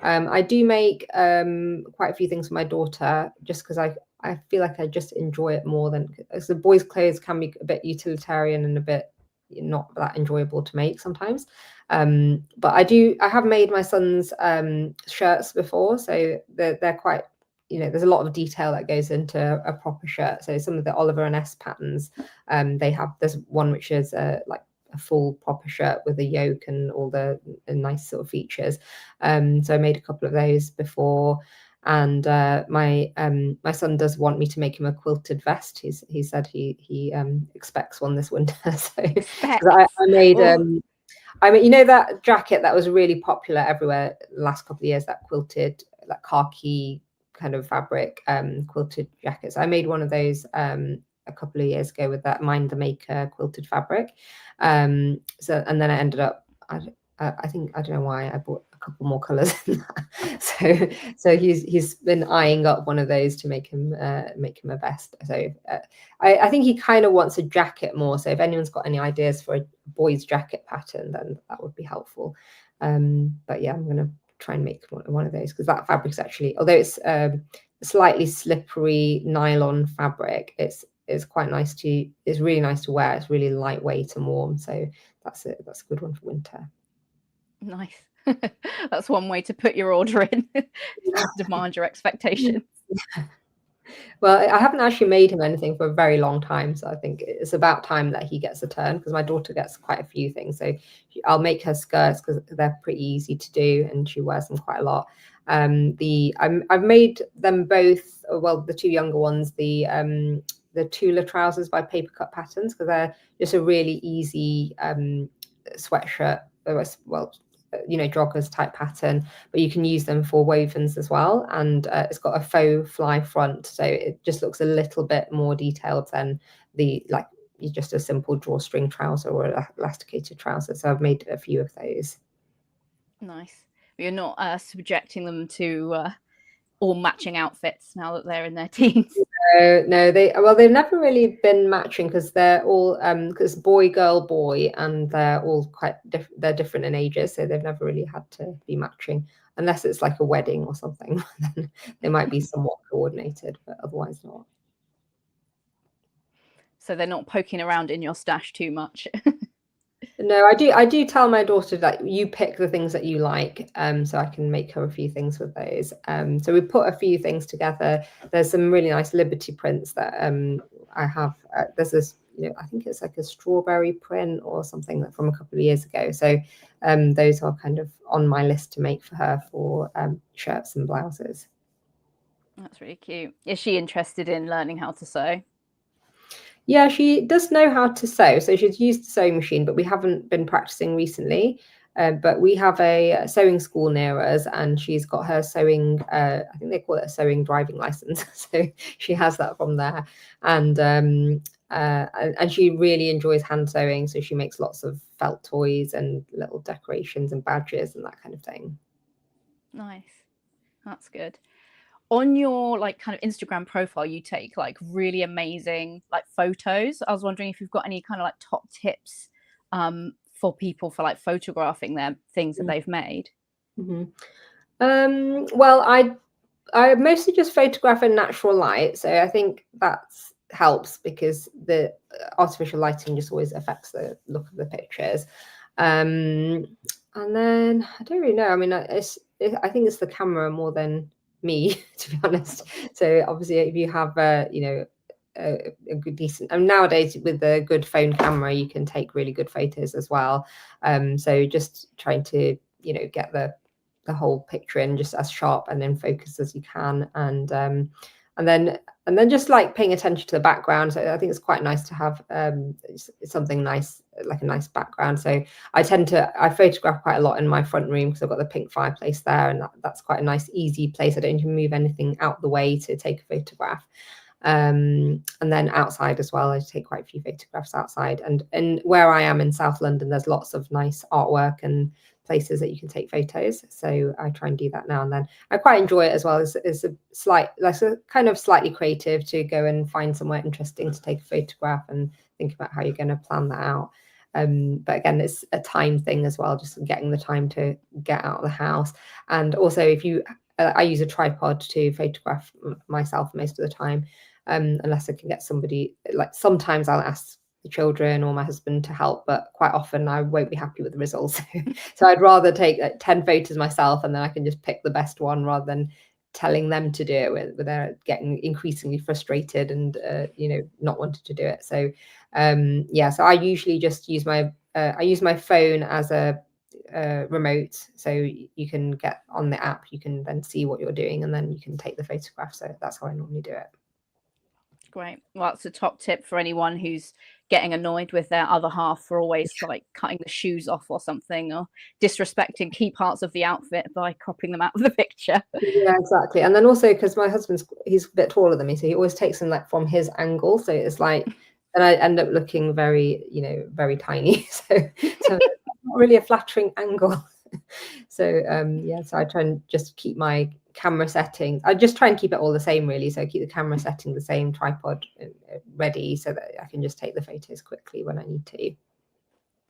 I do make quite a few things for my daughter, just because I feel like I just enjoy it more than, as the boys' clothes can be a bit utilitarian and a bit not that enjoyable to make sometimes. But I have made my son's shirts before, so they're quite, there's a lot of detail that goes into a proper shirt. So some of the Oliver and S patterns, there's one which is like a full proper shirt with a yoke and all the nice sort of features. So I made a couple of those before. And my son does want me to make him a quilted vest. He said he expects one this winter. So I made that jacket that was really popular everywhere the last couple of years, that quilted, like khaki kind of fabric quilted jackets. I made one of those a couple of years ago with that Mind the Maker quilted fabric. And then I ended up, I think, I don't know why, I bought a couple more colors in that. So he's been eyeing up one of those to make him a vest. So I think he kind of wants a jacket more. So if anyone's got any ideas for a boy's jacket pattern, then that would be helpful. But yeah, I'm gonna try and make one of those, because that fabric's actually, although it's slightly slippery nylon fabric, it's quite nice it's really nice to wear. It's really lightweight and warm, so that's a good one for winter. Nice. That's one way to put your order in. Demand your expectations. Well, I haven't actually made him anything for a very long time, so I think it's about time that he gets a turn, because my daughter gets quite a few things. So I'll make her skirts, because they're pretty easy to do and she wears them quite a lot. I've made them both, well, the two younger ones, the Tula trousers by Paper Cut Patterns, because they're just a really easy sweatshirt, well, joggers type pattern, but you can use them for wovens as well. And it's got a faux fly front, so it just looks a little bit more detailed than the like just a simple drawstring trouser or elasticated trouser. So I've made a few of those. Nice. You're not subjecting them to all matching outfits now that they're in their teens. No, they've never really been matching because they're all because boy, girl, boy, and they're all quite they're different in ages, so they've never really had to be matching unless it's like a wedding or something. Then they might be somewhat coordinated, but otherwise not. So they're not poking around in your stash too much. No, I do tell my daughter that you pick the things that you like, so I can make her a few things with those. So we put a few things together. There's some really nice Liberty prints that I have. There's this, I think it's like a strawberry print or something that from a couple of years ago. So those are kind of on my list to make for her for shirts and blouses. That's really cute. Is she interested in learning how to sew? Yeah, she does know how to sew. So she's used the sewing machine, but we haven't been practicing recently. But we have a sewing school near us, and she's got her sewing, I think they call it a sewing driving license. So she has that from there. And she really enjoys hand sewing. So she makes lots of felt toys and little decorations and badges and that kind of thing. Nice. That's good. On your like kind of Instagram profile, you take like really amazing like photos. I was wondering if you've got any kind of like top tips for people for like photographing their things that they've made. Well, I mostly just photograph in natural light, so I think that helps because the artificial lighting just always affects the look of the pictures. And then I don't really know. I mean, I think it's the camera more than me, to be honest. So obviously, if you have a good decent, and nowadays with a good phone camera, you can take really good photos as well. So just trying to get the whole picture in just as sharp and in focus as you can, and then just like paying attention to the background. So I think it's quite nice to have something nice, like a nice background. So I photograph quite a lot in my front room because I've got the pink fireplace there, and that's quite a nice, easy place. I don't need to move anything out the way to take a photograph. And then outside as well, I take quite a few photographs outside. And where I am in South London, there's lots of nice artwork and places that you can take photos, so I try and do that now and then. I quite enjoy it as well. It's a kind of slightly creative to go and find somewhere interesting to take a photograph and think about how you're going to plan that out. But again, it's a time thing as well, just getting the time to get out of the house. And also, if you I use a tripod to photograph myself most of the time, unless I can get somebody. Like sometimes I'll ask the children or my husband to help, but quite often I won't be happy with the results. So I'd rather take like 10 photos myself, and then I can just pick the best one rather than telling them to do it where they're getting increasingly frustrated and not wanting to do it. So so I usually just use my phone as a remote, so you can get on the app, you can then see what you're doing, and then you can take the photograph. So that's how I normally do it. Great. Well, that's a top tip for anyone who's getting annoyed with their other half for always like cutting the shoes off or something, or disrespecting key parts of the outfit by cropping them out of the picture. Yeah, exactly. And then also because my he's a bit taller than me, so he always takes them like from his angle, so it's like, and I end up looking very very tiny. So not really a flattering angle. So so I try and just keep my camera settings. I just try and keep it all the same, really. So I keep the camera setting the same, tripod ready, so that I can just take the photos quickly when I need to.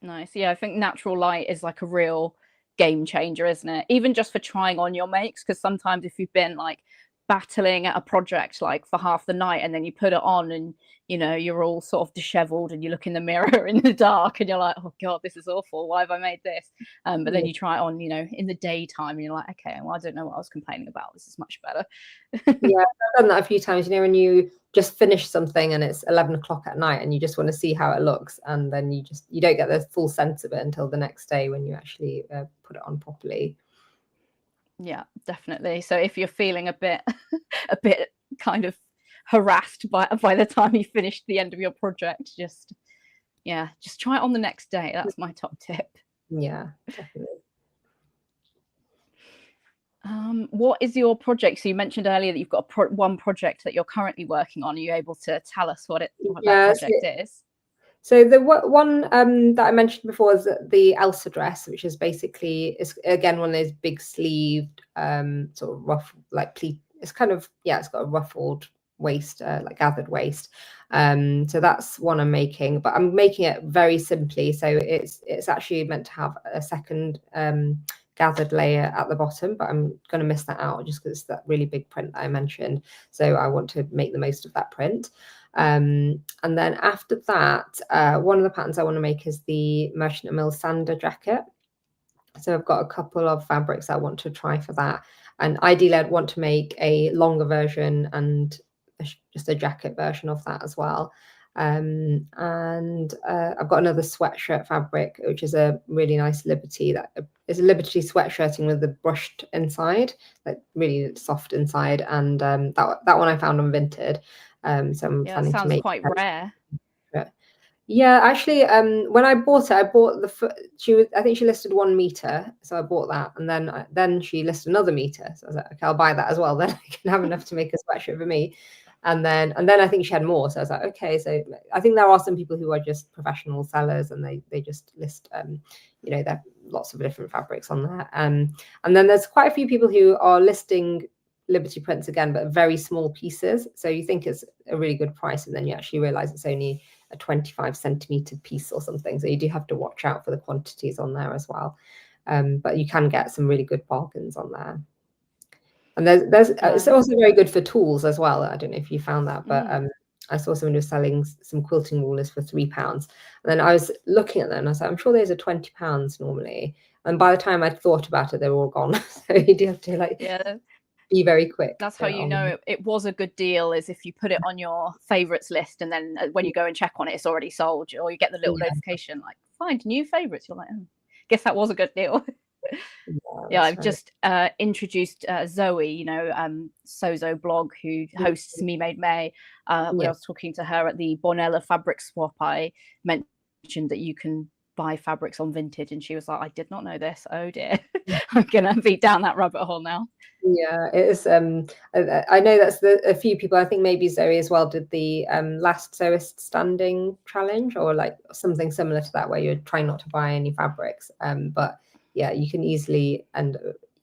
Nice. Yeah, I think natural light is like a real game changer, isn't it? Even just for trying on your makes, because sometimes if you've been like battling at a project like for half the night and then you put it on and you're all sort of disheveled and you look in the mirror in the dark and you're like, oh god, this is awful, why have I made this? But then you try it on in the daytime and you're like, okay, well, I don't know what I was complaining about, this is much better. Yeah, I've done that a few times, when you just finish something and it's 11 o'clock at night and you just want to see how it looks, and then you don't get the full sense of it until the next day when you actually put it on properly. Yeah, definitely. So if you're feeling a bit kind of harassed by the time you finished the end of your project, just try it on the next day. That's my top tip. Yeah, definitely. What is your project? So you mentioned earlier that you've got one project that you're currently working on. Are you able to tell us what that project is? So the one that I mentioned before is the Elsa dress, which is basically, is again one of those big sleeved sort of rough, like pleat. It's kind of, yeah, it's got a ruffled waist, like gathered waist. So that's one I'm making, but I'm making it very simply. So it's actually meant to have a second gathered layer at the bottom, but I'm going to miss that out just because it's that really big print that I mentioned. So I want to make the most of that print. And then after that, one of the patterns I want to make is the Merchant & Mill Sander jacket. So I've got a couple of fabrics I want to try for that. And ideally, I'd want to make a longer version and just a jacket version of that as well. And I've got another sweatshirt fabric, which is a really nice Liberty. That is a Liberty sweatshirting with the brushed inside, like really soft inside. And that one I found on Vinted. So I'm planning to sounds make quite rare. Yeah, actually, when I bought it, I bought I think she listed 1 meter, so I bought that, and then she listed another meter, so I was like, okay, I'll buy that as well. Then I can have enough to make a sweatshirt for me, and then I think she had more, so I was like, okay. So I think there are some people who are just professional sellers, and they just list, you know, there are lots of different fabrics on there, and then there's quite a few people who are listing Liberty prints again, but very small pieces. So you think it's a really good price, and then you actually realize it's only a 25 centimeter piece or something. So you do have to watch out for the quantities on there as well. But you can get some really good bargains on there. And it's also very good for tools as well. I don't know if you found that, but I saw someone who was selling some quilting rulers for £3. And then I was looking at them and I was like, I'm sure those are £20 normally. And by the time I'd thought about it, they were all gone. So you do have to be very quick. That's how you know it was a good deal, is if you put it on your favorites list, and then when you go and check on it, it's already sold, or you get the little notification like find new favorites. You're like, oh, guess that was a good deal. Yeah, I've just introduced Zoe, you know, Sozo blog, who hosts Me Made May. When I was talking to her at the Bonella fabric swap, I mentioned that you can buy fabrics on Vinted, and she was like, I did not know this. Oh dear. I'm gonna be down that rabbit hole now. Yeah, it is. I know that's a few people. I think maybe Zoe as well did the last sewist standing challenge, or like something similar to that, where you're trying not to buy any fabrics. But yeah, you can easily, and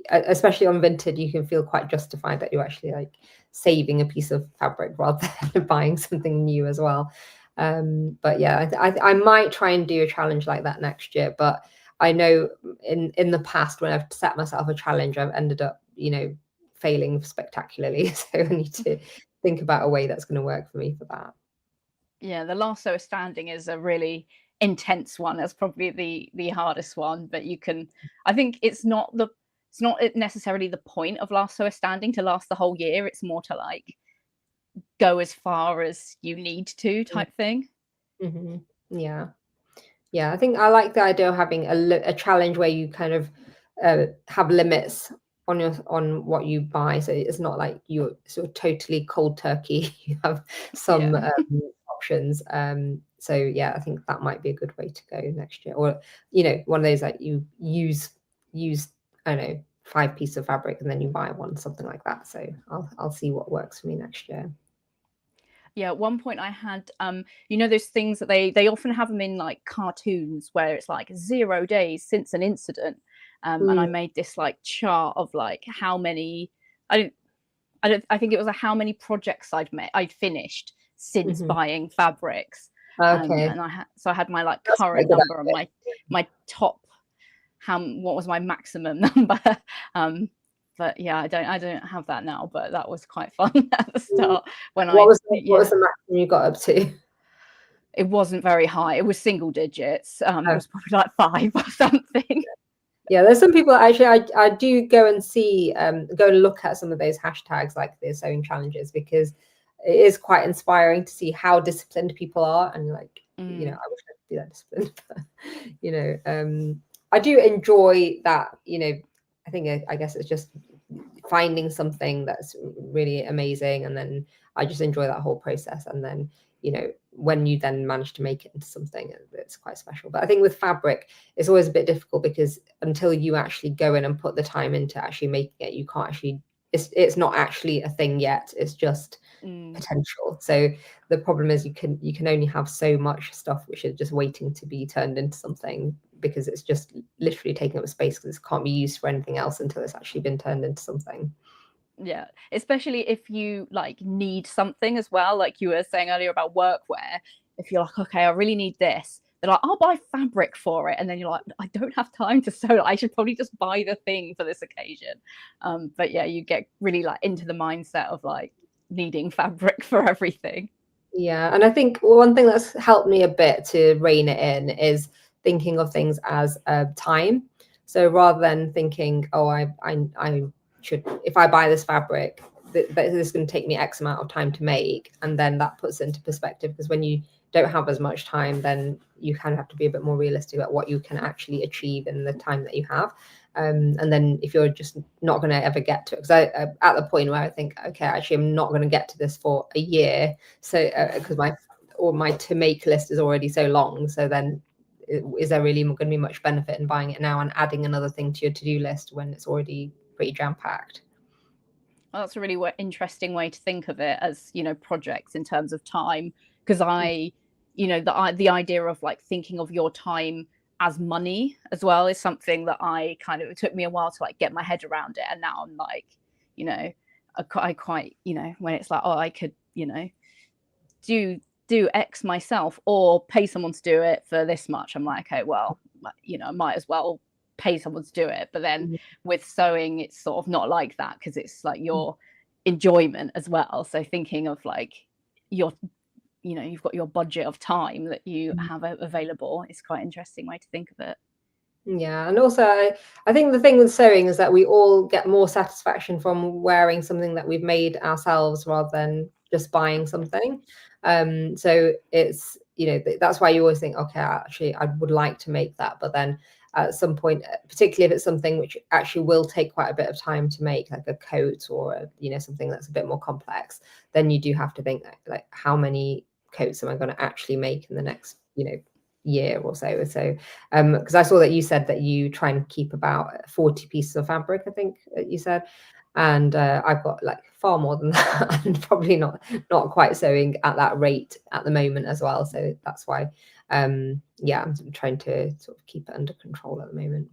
especially on Vinted, you can feel quite justified that you're actually like saving a piece of fabric rather than buying something new as well. But yeah, I might try and do a challenge like that next year. But I know in the past, when I've set myself a challenge, I've ended up, you know, failing spectacularly. So I need to think about a way that's going to work for me for that. Yeah, the last sewer standing is a really intense one. That's probably the hardest one, but you can, I think it's not necessarily the point of last sewer standing to last the whole year. It's more to like go as far as you need to type thing. Yeah, I think I like the idea of having a challenge where you kind of have limits on what you buy, so it's not like you're sort of totally cold turkey. You have some options. So yeah, I think that might be a good way to go next year. Or, you know, one of those like you use I don't know, 5 pieces of fabric and then you buy one, something like that. So I'll see what works for me next year. Yeah, at one point I had, you know, those things that they often have them in like cartoons where it's like 0 days since an incident. And I made this like chart of like how many, I think it was how many projects I'd finished since buying fabrics. Okay. And I had my like current number and my top, what was my maximum number. But yeah, I don't have that now, but that was quite fun at the start. What was the maximum you got up to? It wasn't very high. It was single digits. It was probably like 5 or something. Yeah, there's some people actually, I do go and see, go and look at some of those hashtags, like the sewing challenges, because it is quite inspiring to see how disciplined people are. And like, you know, I wish I could be that disciplined, but, you know, I do enjoy that, you know. I think, I guess it's just finding something that's really amazing, and then I just enjoy that whole process. And then, you know, when you then manage to make it into something, it's quite special. But I think with fabric, it's always a bit difficult, because until you actually go in and put the time into actually making it, you can't actually, it's not actually a thing yet. It's just potential. So the problem is you can only have so much stuff which is just waiting to be turned into something, because it's just literally taking up space, because it can't be used for anything else until it's actually been turned into something. Yeah, especially if you like need something as well, like you were saying earlier about workwear. If you're like, okay, I really need this, they're like, I'll buy fabric for it, and then you're like, I don't have time to sew. I should probably just buy the thing for this occasion. But yeah, you get really like into the mindset of like needing fabric for everything. Yeah, and I think one thing that's helped me a bit to rein it in is thinking of things as time. So rather than thinking, oh, I should, if I buy this fabric, this is going to take me X amount of time to make, and then that puts it into perspective, because when you don't have as much time, then you kind of have to be a bit more realistic about what you can actually achieve in the time that you have. And then if you're just not going to ever get to it, because I at the point where I think, okay, actually I'm not going to get to this for a year, so because my to make list is already so long, so then is there really going to be much benefit in buying it now and adding another thing to your to-do list when it's already pretty jam-packed? Well, that's a really interesting way to think of it, as you know, projects in terms of time. Because the idea of like thinking of your time as money as well is something that I kind of, it took me a while to like get my head around it, and now I'm like, you know, I quite, when it's like, oh, I could, do X myself or pay someone to do it for this much. I'm like, okay, well, I might as well pay someone to do it. But then with sewing, it's sort of not like that, because it's like your enjoyment as well. So thinking of like your, you've got your budget of time that you have available. It's quite an interesting way to think of it. Yeah, and also I think the thing with sewing is that we all get more satisfaction from wearing something that we've made ourselves rather than just buying something. So it's, that's why you always think, okay, actually I would like to make that, but then at some point, particularly if it's something which actually will take quite a bit of time to make, like a coat or something that's a bit more complex, then you do have to think like how many coats am I going to actually make in the next year or so. So because I saw that you said that you try and keep about 40 pieces of fabric, I think you said, and I've got like far more than that, and probably not quite sewing at that rate at the moment as well. So that's why yeah, I'm trying to sort of keep it under control at the moment.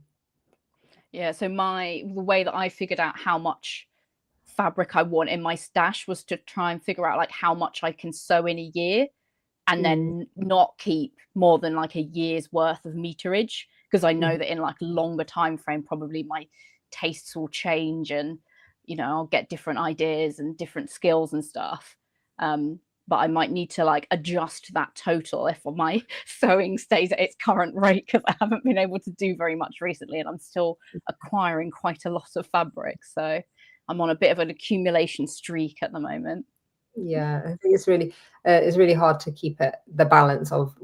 Yeah, so the way that I figured out how much fabric I want in my stash was to try and figure out like how much I can sew in a year, and then not keep more than like a year's worth of meterage, because I know that in like a longer time frame, probably my tastes will change, and I'll get different ideas and different skills and stuff. But I might need to like adjust that total if my sewing stays at its current rate, because I haven't been able to do very much recently, and I'm still acquiring quite a lot of fabric. So I'm on a bit of an accumulation streak at the moment. Yeah, I think it's really hard to keep the balance of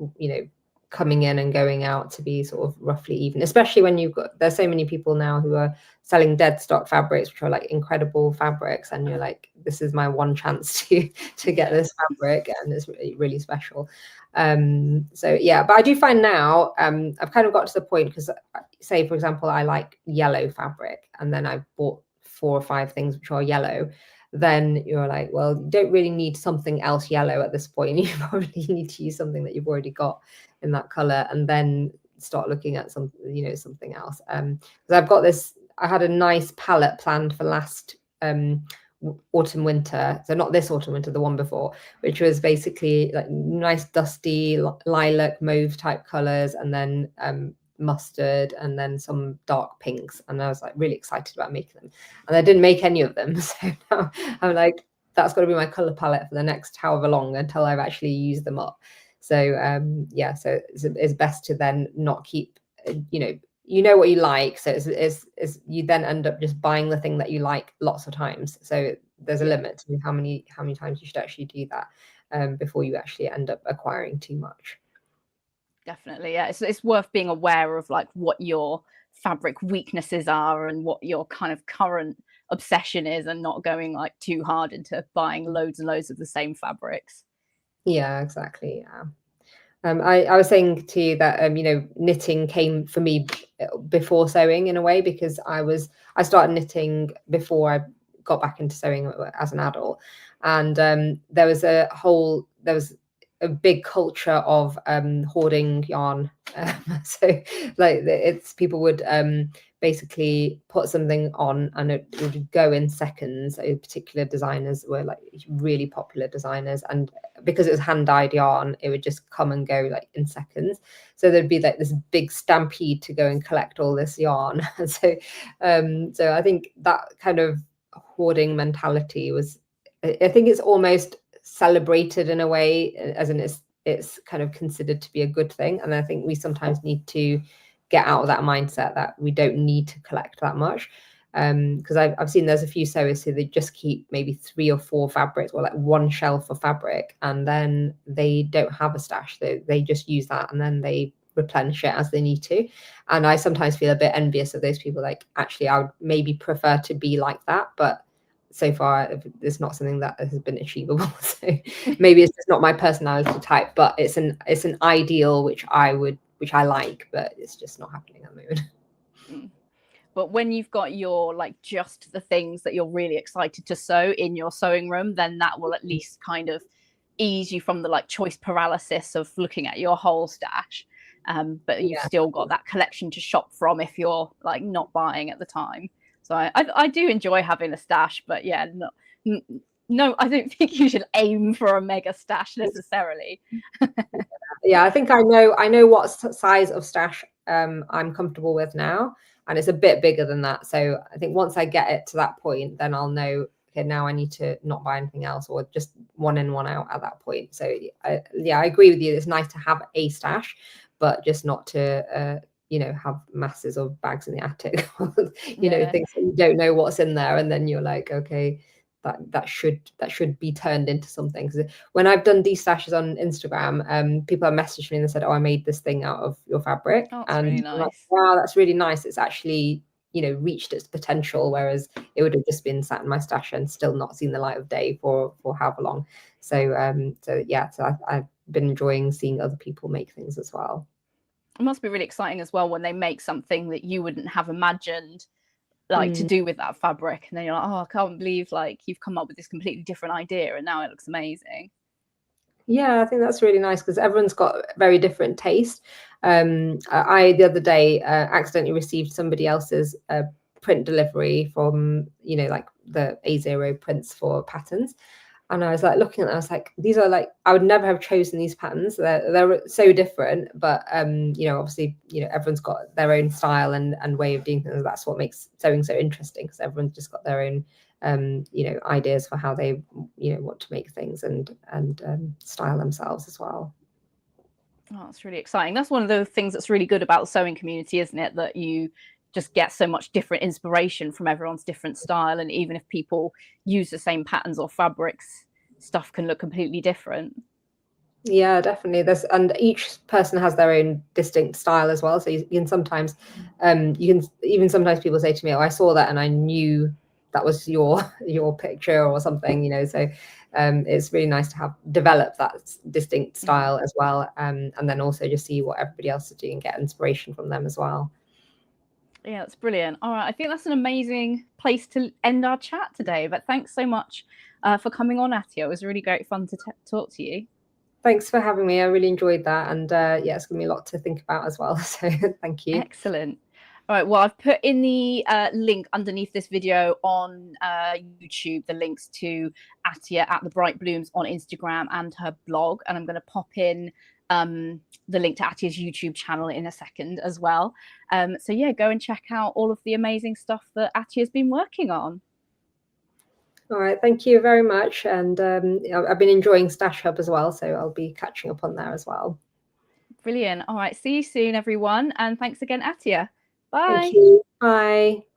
coming in and going out to be sort of roughly even, especially when there's so many people now who are selling dead stock fabrics, which are like incredible fabrics, and you're like, this is my one chance to get this fabric, and it's really special. So yeah, but I do find now I've kind of got to the point, because say for example I like yellow fabric, and then I bought 4 or 5 things which are yellow, then you're like, well, you don't really need something else yellow at this point. You probably need to use something that you've already got in that color, and then start looking at something else. Because I've got I had a nice palette planned for last autumn winter, so not this autumn winter, the one before, which was basically like nice dusty lilac mauve type colors, and then mustard, and then some dark pinks, and I was like really excited about making them, and I didn't make any of them. So now I'm like, that's got to be my color palette for the next however long until I've actually used them up. So yeah, so it's best to then not keep what you like, so it's you then end up just buying the thing that you like lots of times. So there's a limit to how many times you should actually do that before you actually end up acquiring too much. Definitely, yeah. It's worth being aware of like what your fabric weaknesses are and what your kind of current obsession is, and not going like too hard into buying loads and loads of the same fabrics. Yeah, exactly. Yeah. I was saying to you that knitting came for me before sewing in a way, because I started knitting before I got back into sewing as an adult, and there was a big culture of hoarding yarn. So like it's people would basically put something on and it would go in seconds. So particular designers were like really popular designers, and because it was hand dyed yarn, it would just come and go like in seconds. So there'd be like this big stampede to go and collect all this yarn. So so I think that kind of hoarding mentality was, I think it's almost celebrated in a way, as in it's kind of considered to be a good thing. And I think we sometimes need to get out of that mindset that we don't need to collect that much. Because I've seen there's a few sewers who they just keep maybe 3 or 4 fabrics, or like one shelf of fabric, and then they don't have a stash. They just use that and then they replenish it as they need to. And I sometimes feel a bit envious of those people. Like, actually, I would maybe prefer to be like that, but so far it's not something that has been achievable. So maybe it's just not my personality type, but it's an ideal which I like, but it's just not happening at the moment. But when you've got your like just the things that you're really excited to sew in your sewing room, then that will at least kind of ease you from the like choice paralysis of looking at your whole stash. But you've still got that collection to shop from if you're like not buying at the time. So I do enjoy having a stash, but yeah, no, I don't think you should aim for a mega stash necessarily. Yeah, I think I know what size of stash I'm comfortable with now, and it's a bit bigger than that. So I think once I get it to that point, then I'll know, okay, now I need to not buy anything else, or just one in, one out at that point. So I agree with you. It's nice to have a stash, but just not to have masses of bags in the attic. you know, things that you don't know what's in there, and then you're like, okay, that should be turned into something. Because when I've done these stashes on Instagram, people have messaged me and they said, oh, I made this thing out of your fabric. Oh, that's really nice. Like, wow, that's really nice. It's actually reached its potential, whereas it would have just been sat in my stash and still not seen the light of day for however long. So I've been enjoying seeing other people make things as well. It must be really exciting as well when they make something that you wouldn't have imagined like to do with that fabric, and then you're like, oh, I can't believe like you've come up with this completely different idea and now it looks amazing. Yeah, I think that's really nice because everyone's got very different taste. I the other day accidentally received somebody else's print delivery from like the A0 prints for patterns, and I was like looking at them, I was like, these are like, I would never have chosen these patterns. They're so different, but obviously everyone's got their own style and way of doing things. That's what makes sewing so interesting, because everyone's just got their own ideas for how they want to make things and style themselves as well. Oh, that's really exciting. That's one of the things that's really good about the sewing community, isn't it? That you just get so much different inspiration from everyone's different style, and even if people use the same patterns or fabrics, stuff can look completely different. Yeah, definitely. And each person has their own distinct style as well. So you can sometimes sometimes people say to me, oh, I saw that and I knew that was your picture or something, so it's really nice to develop that distinct style as well, and then also just see what everybody else is doing, get inspiration from them as well. Yeah, that's brilliant. All right, I think that's an amazing place to end our chat today, but thanks so much for coming on, Atia. It was really great fun to talk to you. Thanks for having me. I really enjoyed that, and it's given me a lot to think about as well, so thank you. Excellent. All right, well, I've put in the link underneath this video on YouTube, the links to Atia at The Bright Blooms on Instagram and her blog, and I'm going to pop in the link to Atia's YouTube channel in a second as well. So yeah, go and check out all of the amazing stuff that Atia's been working on. All right, thank you very much. And I've been enjoying Stash Hub as well, so I'll be catching up on there as well. Brilliant. All right, see you soon, everyone. And thanks again, Atia. Bye. Thank you. Bye.